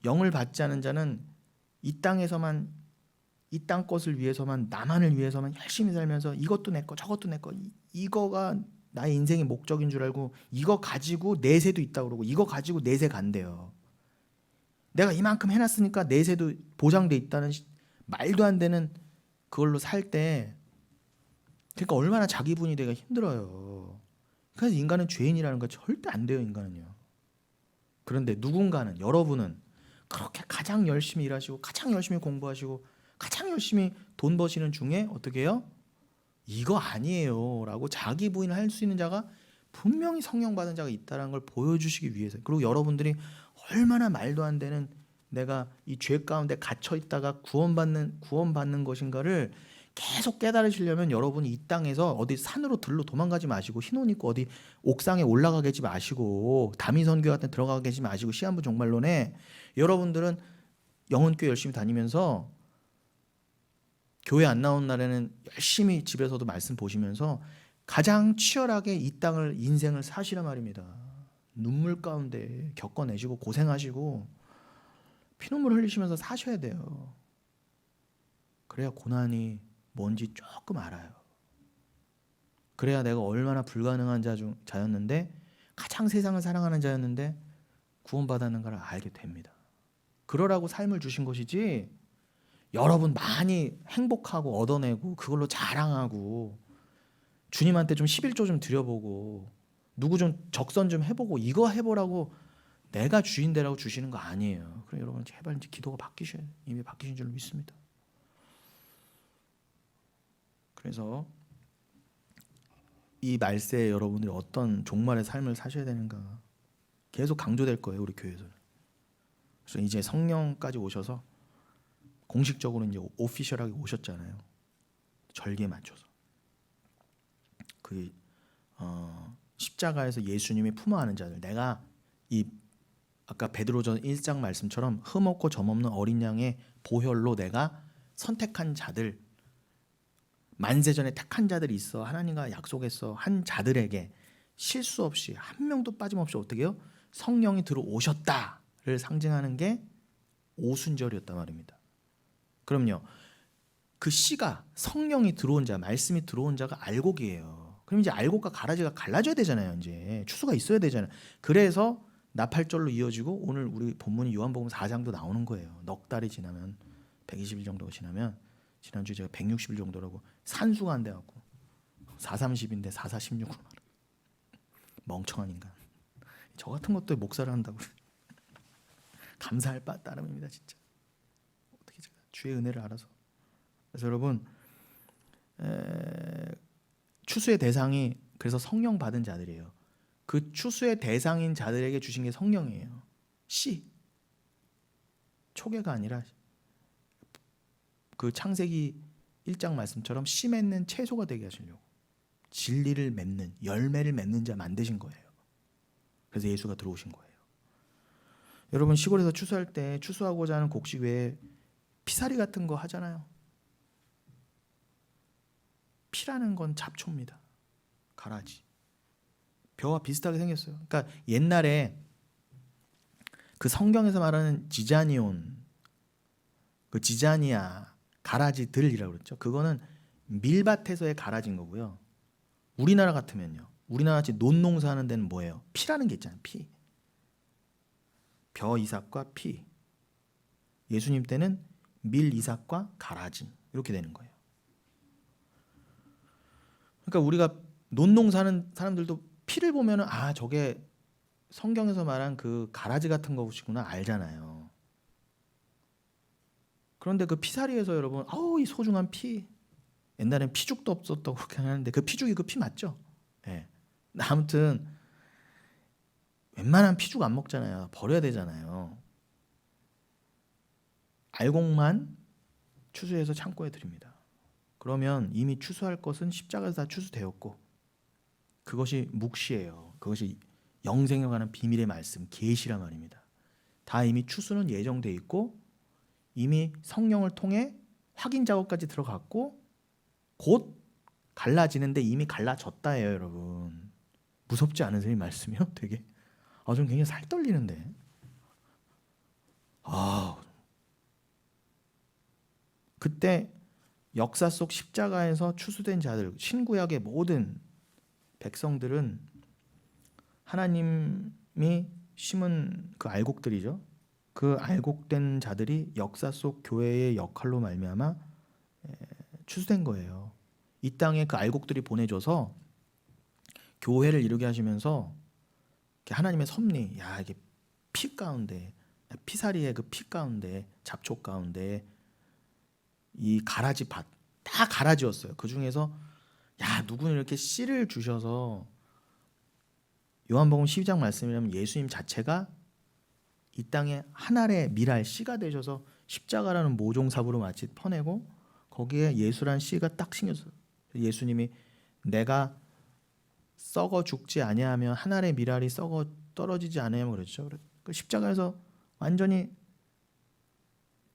영을 받지 않은 자는 이 땅에서만, 이 땅 것을 위해서만, 나만을 위해서만 열심히 살면서 이것도 내 거 저것도 내 거, 이거가 나의 인생의 목적인 줄 알고 이거 가지고 내세도 있다고 그러고 이거 가지고 내세 간대요. 내가 이만큼 해놨으니까 내세도 보장돼 있다는 말도 안 되는 그걸로 살 때, 그러니까 얼마나 자기 분이 되기가 힘들어요. 그래서 인간은 죄인이라는 거 절대 안 돼요, 인간은요. 그런데 누군가는, 여러분은 그렇게 가장 열심히 일하시고 가장 열심히 공부하시고 가장 열심히 돈 버시는 중에 어떻게 해요? 이거 아니에요 라고 자기 부인을 할 수 있는 자가 분명히 성령 받은 자가 있다는 걸 보여주시기 위해서. 그리고 여러분들이 얼마나 말도 안 되는 내가 이 죄 가운데 갇혀 있다가 구원받는 것인가를 계속 깨달으시려면 여러분이 이 땅에서 어디 산으로 들로 도망가지 마시고 흰 옷 입고 어디 옥상에 올라가 계지 마시고 다미 선교 같은 데 들어가 계지 마시고 시한부 종말론에 여러분들은 영혼교회 열심히 다니면서 교회 안 나온 날에는 열심히 집에서도 말씀 보시면서 가장 치열하게 이 땅을 인생을 사시란 말입니다. 눈물 가운데 겪어내시고 고생하시고 피눈물 흘리시면서 사셔야 돼요. 그래야 고난이 뭔지 조금 알아요. 그래야 내가 얼마나 불가능한 자였는데 가장 세상을 사랑하는 자였는데 구원받았는가를 알게 됩니다. 그러라고 삶을 주신 것이지 여러분 많이 행복하고 얻어내고 그걸로 자랑하고 주님한테 좀 11조 좀 드려보고 누구 좀 적선 좀 해보고 이거 해보라고 내가 주인 되라고 주시는 거 아니에요. 그럼 여러분 제발 이제 기도가 바뀌셔야 돼요. 이미 바뀌신 줄 믿습니다. 그래서 이 말세에 여러분들이 어떤 종말의 삶을 사셔야 되는가 계속 강조될 거예요, 우리 교회에서는. 그래서 이제 성령까지 오셔서 공식적으로 이제 오피셜하게 오셨잖아요. 절기에 맞춰서 그 십자가에서 예수님이 품어하는 자들, 내가 이 아까 베드로전 1장 말씀처럼 흠없고 점없는 어린 양의 보혈로 내가 선택한 자들, 만세전에 택한 자들이 있어 하나님과 약속했어 한 자들에게 실수 없이 한 명도 빠짐없이 어떻게 해요? 성령이 들어오셨다를 상징하는 게 오순절이었단 말입니다. 그럼요, 그 씨가 성령이 들어온 자, 말씀이 들어온 자가 알곡이에요. 그럼 이제 알곡과 가라지가 갈라져야 되잖아요. 이제 추수가 있어야 되잖아요. 그래서 나팔절로 이어지고 오늘 우리 본문이 요한복음 4장도 나오는 거예요. 넉 달이 지나면 120일 정도가 지나면, 지난주에 제가 160일 정도라고 산수가 안 돼갖고 430인데 4416으로 말해. 멍청한 인간. 저 같은 것도 목사를 한다고. 감사할 바 따름입니다, 진짜. 어떻게 제가 주의 은혜를 알아서. 그래서 여러분, 추수의 대상이 그래서 성령 받은 자들이에요. 그 추수의 대상인 자들에게 주신 게 성령이에요. 씨, 초계가 아니라 그 창세기 1장 말씀처럼 씨 맺는 채소가 되게 하시려고, 진리를 맺는, 열매를 맺는 자 만드신 거예요. 그래서 예수가 들어오신 거예요. 여러분, 시골에서 추수할 때 추수하고자 하는 곡식 외에 피사리 같은 거 하잖아요. 피라는 건 잡초입니다. 가라지. 벼와 비슷하게 생겼어요. 그러니까 옛날에 그 성경에서 말하는 지자니온, 그 지자니아, 가라지들이라고 그랬죠. 그거는 밀밭에서의 가라지인 거고요. 우리나라 같으면요, 우리나라 같이 논농사하는 데는 뭐예요? 피라는 게 있잖아요. 피. 벼 이삭과 피. 예수님 때는 밀 이삭과 가라지, 이렇게 되는 거예요. 그러니까 우리가 논농사하는 사람들도 피를 보면은 아, 저게 성경에서 말한 그 가라지 같은 것이구나 알잖아요. 그런데 그 피사리에서 여러분, 아우 이 소중한 피, 옛날엔 피죽도 없었다고 그렇게 하는데 그 피죽이 그 피 맞죠? 예. 아무튼 웬만한 피죽 안 먹잖아요. 버려야 되잖아요. 알곡만 추수해서 창고에 드립니다. 그러면 이미 추수할 것은 십자가에서 다 추수되었고, 그것이 묵시예요. 그것이 영생에 관한 비밀의 말씀, 계시란 말입니다. 다 이미 추수는 예정돼 있고 이미 성령을 통해 확인 작업까지 들어갔고 곧 갈라지는데 이미 갈라졌다예요, 여러분. 무섭지 않으세요, 이 말씀이요? 되게 좀 굉장히 살 떨리는데. 그때 역사 속 십자가에서 추수된 자들, 신구약의 모든 백성들은 하나님이 심은 그 알곡들이죠. 그 알곡된 자들이 역사 속 교회의 역할로 말미암아 추수된 거예요. 이 땅에 그 알곡들이 보내줘서 교회를 이루게 하시면서 하나님의 섭리, 야 이게 피 가운데, 피사리의 그 피 가운데, 잡초 가운데 이 가라지 밭, 다 가라지였어요. 그 중에서 야 누구는 이렇게 씨를 주셔서, 요한복음 12장 말씀이라면 예수님 자체가 이 땅에 한 알의 밀알 씨가 되셔서 십자가라는 모종삽으로 마치 퍼내고 거기에 예수란 씨가 딱 신겨서, 예수님이 내가 썩어 죽지 아니하면 한 알의 밀알이 썩어 떨어지지 않으면 그랬죠. 그 십자가에서 완전히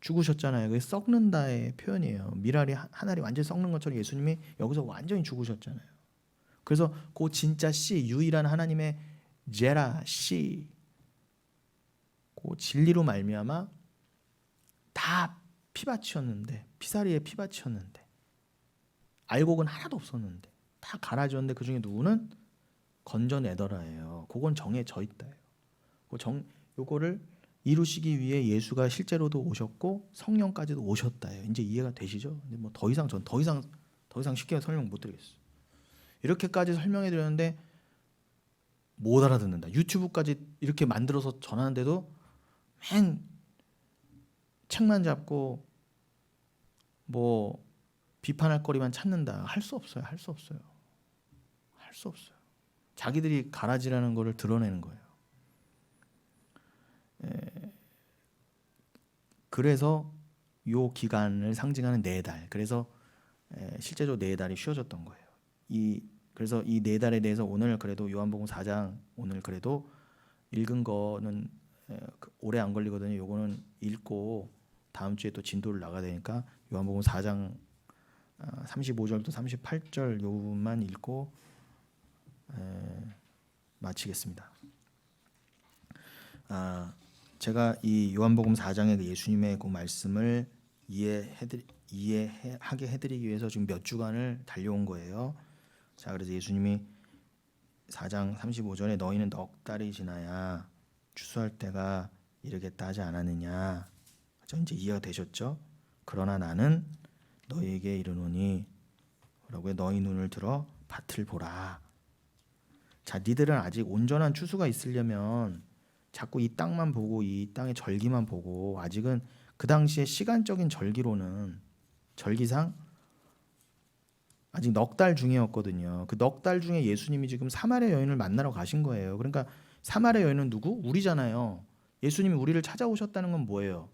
죽으셨잖아요. 그게 썩는다의 표현이에요. 밀알이 한 알이 완전히 썩는 것처럼 예수님이 여기서 완전히 죽으셨잖아요. 그래서 그 진짜 씨, 유일한 하나님의 제라 씨, 그 진리로 말미암아 다 피밭이었는데, 피사리의 피밭이었는데, 알곡은 하나도 없었는데 다 갈아졌는데 그 중에 누구는 건져내더라예요. 그건 정해져 있다예요. 요거를 이루시기 위해 예수가 실제로도 오셨고 성령까지도 오셨다예요. 이제 이해가 되시죠? 근데 뭐 더 이상 쉽게 설명 못 드리겠어요. 이렇게까지 설명해 드렸는데 못 알아듣는다. 유튜브까지 이렇게 만들어서 전하는데도 맨 책만 잡고 뭐 비판할 거리만 찾는다. 할 수 없어요. 할 수 없어요. 할 수 없어요. 자기들이 가라지라는 거를 드러내는 거예요. 그래서 요 기간을 상징하는 4달. 그래서 실제로 4달이 쉬어졌던 거예요. 그래서 이 4달에 대해서 오늘 그래도 요한복음 4장 오늘 그래도 읽은 거는 오래 안 걸리거든요. 요거는 읽고 다음 주에 또 진도를 나가야 되니까 요한복음 4장 35절부터 38절 요 부분만 읽고 마치겠습니다. 제가 이 요한복음 4장의 그 예수님의 그 말씀을 이해하게 해드리기 위해서 지금 몇 주간을 달려온 거예요. 자, 그래서 예수님이 4장 35절에 너희는 넉 달이 지나야 추수할 때가 이르겠다 하지 않았느냐. 저 이제 이해가 되셨죠? 그러나 나는 너희에게 이르노니 뭐라고요? 너희 눈을 들어 밭을 보라. 자, 니들은 아직 온전한 추수가 있으려면 자꾸 이 땅만 보고 이 땅의 절기만 보고, 아직은 그 당시에 시간적인 절기로는 절기상 아직 넉 달 중이었거든요. 그 넉 달 중에 예수님이 지금 사마리아 여인을 만나러 가신 거예요. 그러니까 사마리아 여인은 누구? 우리잖아요. 예수님이 우리를 찾아오셨다는 건 뭐예요?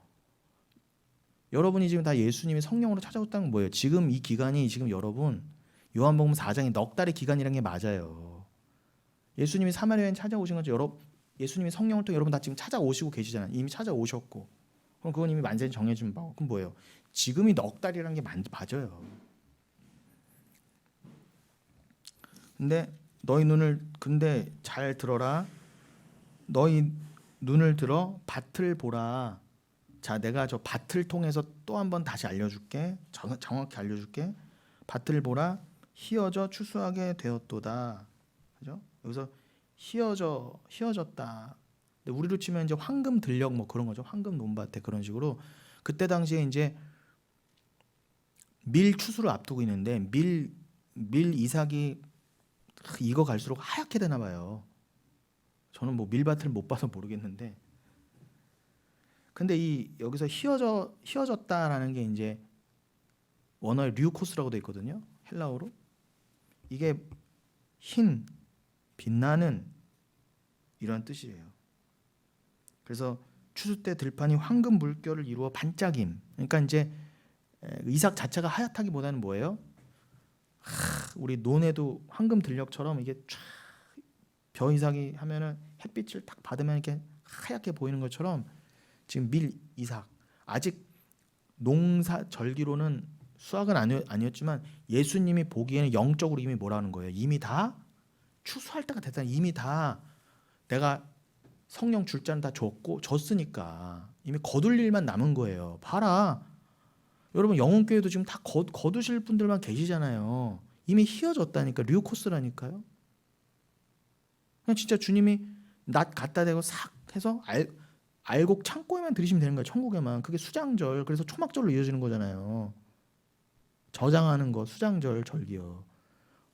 여러분이 지금 다 예수님이 성령으로 찾아오셨다는 건 뭐예요? 지금 이 기간이 지금 여러분 요한복음 4장이 넉 달의 기간이라는 게 맞아요. 예수님이 사마리아 여인 찾아오신 거죠. 예수님이 성령을 통해 여러분 다 지금 찾아오시고 계시잖아요. 이미 찾아오셨고. 그럼 그건 이미 완전히 정해진 바고. 그럼 뭐예요? 지금이 넉 달이라는 게 맞아요. 근데 잘 들어라. 너희 눈을 들어 밭을 보라. 자, 내가 저 밭을 통해서 또 한 번 다시 알려줄게. 정확히 알려줄게. 밭을 보라. 휘어져 추수하게 되었도다. 그죠? 여기서 휘어졌다. 근데 우리로 치면 이제 황금 들녘 뭐 그런 거죠. 황금 논밭에 그런 식으로. 그때 당시에 이제 밀 추수를 앞두고 있는데 밀 이삭이 익어 갈수록 하얗게 되나 봐요. 저는 뭐 밀밭을 못 봐서 모르겠는데 근데 이 여기서 휘어졌다라는 게 이제 원어에 류코스라고 돼 있거든요. 헬라어로. 이게 흰, 빛나는 이런 뜻이에요. 그래서 추수 때 들판이 황금 물결을 이루어 반짝임. 그러니까 이제 이삭 자체가 하얗다기보다는 뭐예요? 우리 논에도 황금 들녘처럼 이게 쫙 벼 이삭이 하면은 햇빛을 딱 받으면 이렇게 하얗게 보이는 것처럼 지금 밀 이삭 아직 농사 절기로는 수확은 아니었지만 예수님이 보기에는 영적으로 이미 뭐라는 거예요? 이미 다 추수할 때가 됐다. 이미 다 내가 성령 줄 자는 다 줬으니까 이미 거둘 일만 남은 거예요. 봐라. 여러분 영혼교회도 지금 다 거두실 분들만 계시잖아요. 이미 휘어졌다니까. 류코스라니까요. 그냥 진짜 주님이 낫 갖다 대고 싹 해서 알곡 창고에만 들이시면 되는 거예요. 천국에만. 그게 수장절. 그래서 초막절로 이어지는 거잖아요. 저장하는 거 수장절 절기요.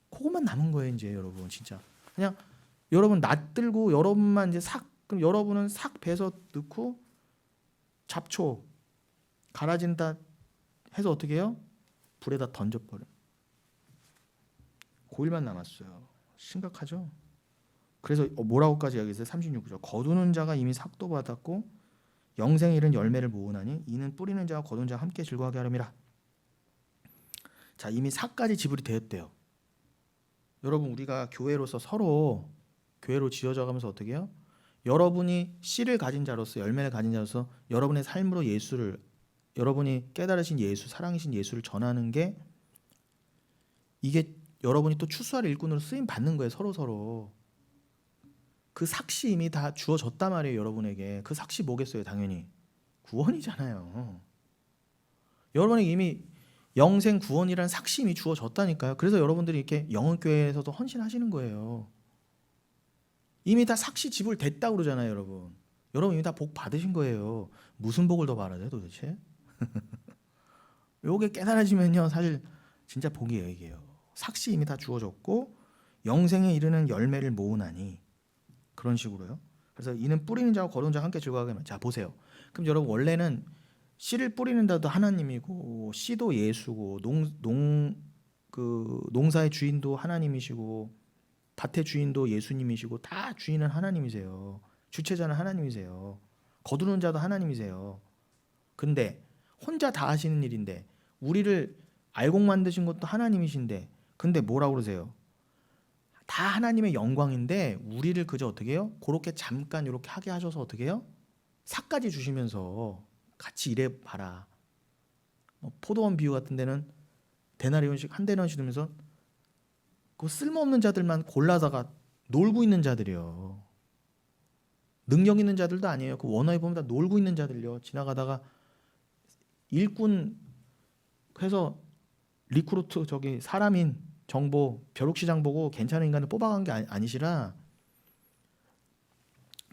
그것만 남은 거예요 이제 여러분. 진짜 그냥 여러분 낫들고 여러분만 이제 그럼 여러분은 싹 베서 넣고 잡초 갈아진다 해서 어떻게 해요? 불에다 던져버려. 그 일만 남았어요. 심각하죠? 그래서 뭐라고까지 여기서 36절 거두는 자가 이미 삭도 받았고 영생에 이른 열매를 모으나니 이는 뿌리는 자와 거두는 자가 함께 즐거워하게 하름이라. 자, 이미 삭까지 지불이 되었대요. 여러분 우리가 교회로서 서로 교회로 지어져 가면서 어떻게 해요? 여러분이 씨를 가진 자로서 열매를 가진 자로서 여러분의 삶으로 예수를 여러분이 깨달으신 예수 사랑이신 예수를 전하는 게 이게 여러분이 또 추수할 일꾼으로 쓰임 받는 거예요. 서로 그 삭시 이미 다 주어졌단 말이에요. 여러분에게 그 삭시 뭐겠어요? 당연히 구원이잖아요. 여러분에게 이미 영생 구원이라는 삭시 이미 주어졌다니까요. 그래서 여러분들이 이렇게 영혼교회에서도 헌신하시는 거예요. 이미 다 삭시 지불됐다고 그러잖아요. 여러분 이미 다 복 받으신 거예요. 무슨 복을 더 바라죠 도대체? 요게 깨달아지면요 사실 진짜 복이에요. 이게요. 삭시 이미 다 주어졌고 영생에 이르는 열매를 모으나니 그런 식으로요. 그래서 이는 뿌리는 자와 거두는 자와 함께 즐거워하게 하면 자 보세요. 그럼 여러분 원래는 씨를 뿌리는 자도 하나님이고 씨도 예수고 농사의 주인도 하나님이시고 밭의 주인도 예수님이시고 다 주인은 하나님이세요. 주체자는 하나님이세요. 거두는 자도 하나님이세요. 근데 혼자 다 하시는 일인데 우리를 알곡 만드신 것도 하나님이신데 근데 뭐라고 그러세요? 다 하나님의 영광인데 우리를 그저 어떻게 해요? 그렇게 잠깐 이렇게 하게 하셔서 어떻게 해요? 삭까지 주시면서 같이 일해 봐라. 포도원 비유 같은 데는 데나리온씩 한 데나리온씩 주면서 그 쓸모없는 자들만 골라다가 놀고 있는 자들이요. 능력 있는 자들도 아니에요. 그 원어에 보면 다 놀고 있는 자들요. 지나가다가 일꾼 해서 리크루트 저기 사람인 정보 벼룩시장 보고 괜찮은 인간을 뽑아간 게 아니시라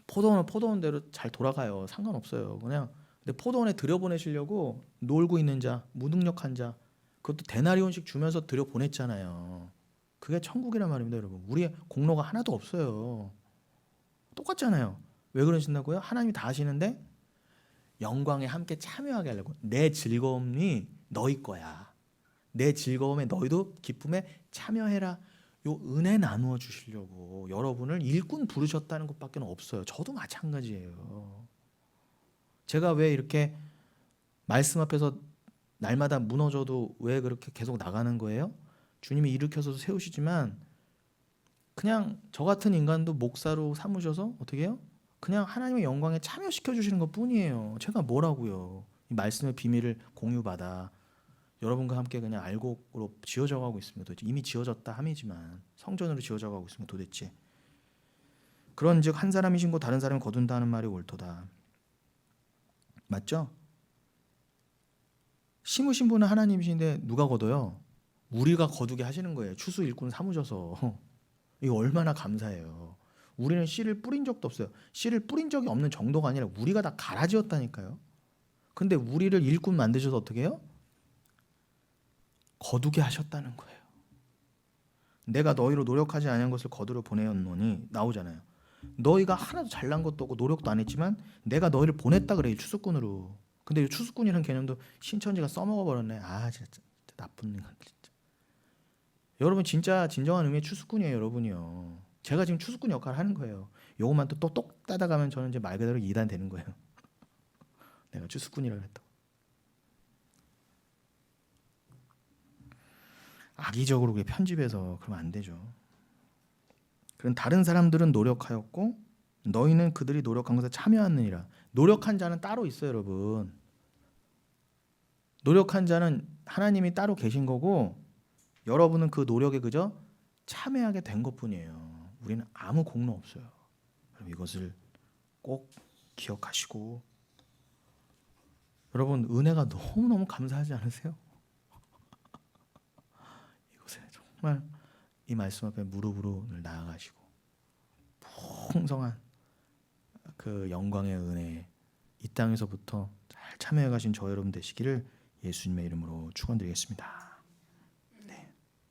포도원은 포도원대로 잘 돌아가요. 상관없어요. 그냥 근데 포도원에 들여보내시려고 놀고 있는 자, 무능력한 자 그것도 데나리온씩 주면서 들여보냈잖아요. 그게 천국이란 말입니다, 여러분. 우리의 공로가 하나도 없어요. 똑같잖아요. 왜 그러신다고요? 하나님이 다 하시는데 영광에 함께 참여하게 하려고. 내 즐거움이 너희 거야. 내 즐거움에 너희도 기쁨에 참여해라. 요 은혜 나누어 주시려고 여러분을 일꾼 부르셨다는 것밖에 없어요. 저도 마찬가지예요. 제가 왜 이렇게 말씀 앞에서 날마다 무너져도 왜 그렇게 계속 나가는 거예요? 주님이 일으켜서 세우시지만 그냥 저 같은 인간도 목사로 삼으셔서 어떻게 해요? 그냥 하나님의 영광에 참여시켜 주시는 것뿐이에요. 제가 뭐라고요? 이 말씀의 비밀을 공유받아 여러분과 함께 그냥 알곡으로 지어져 가고 있습니다. 도대체 이미 지어졌다 함이지만 성전으로 지어져 가고 있습니다. 도대체 그런즉 한 사람이 신고 다른 사람이 거둔다 하는 말이 옳도다. 맞죠? 심으신 분은 하나님이신데 누가 거둬요? 우리가 거두게 하시는 거예요. 추수 일꾼 삼으셔서. 이거 얼마나 감사해요. 우리는 씨를 뿌린 적도 없어요. 씨를 뿌린 적이 없는 정도가 아니라 우리가 다 갈아지었다니까요. 근데 우리를 일꾼 만드셔서 어떻게 해요? 거두게 하셨다는 거예요. 내가 너희로 노력하지 아니한 것을 거두려 보내었노니 나오잖아요. 너희가 하나도 잘난 것도 없고 노력도 안 했지만 내가 너희를 보냈다 그래, 이 추수꾼으로. 근데 이 추수꾼이라는 개념도 신천지가 써먹어 버렸네. 아 진짜 나쁜 인간 진짜. 여러분 진짜 진정한 의미의 추수꾼이에요, 여러분이요. 제가 지금 추수꾼 역할을 하는 거예요. 요것만 또 똑 따다가면 저는 이제 말 그대로 이단 되는 거예요. 내가 추수꾼이라고 했다고. 악의적으로 그게 편집해서 그러면 안 되죠. 그런 다른 사람들은 노력하였고 너희는 그들이 노력한 것에 참여하느니라. 노력한 자는 따로 있어요, 여러분. 노력한 자는 하나님이 따로 계신 거고 여러분은 그 노력에 그저 참여하게 된 것뿐이에요. 우리는 아무 공로 없어요. 그럼 이것을 꼭 기억하시고, 여러분 은혜가 너무너무 감사하지 않으세요? 이것에 정말 이 말씀 앞에 무릎으로 나아가시고 풍성한 그 영광의 은혜 이 땅에서부터 잘 참여해 가신 저 여러분 되시기를 예수님의 이름으로 축원드리겠습니다.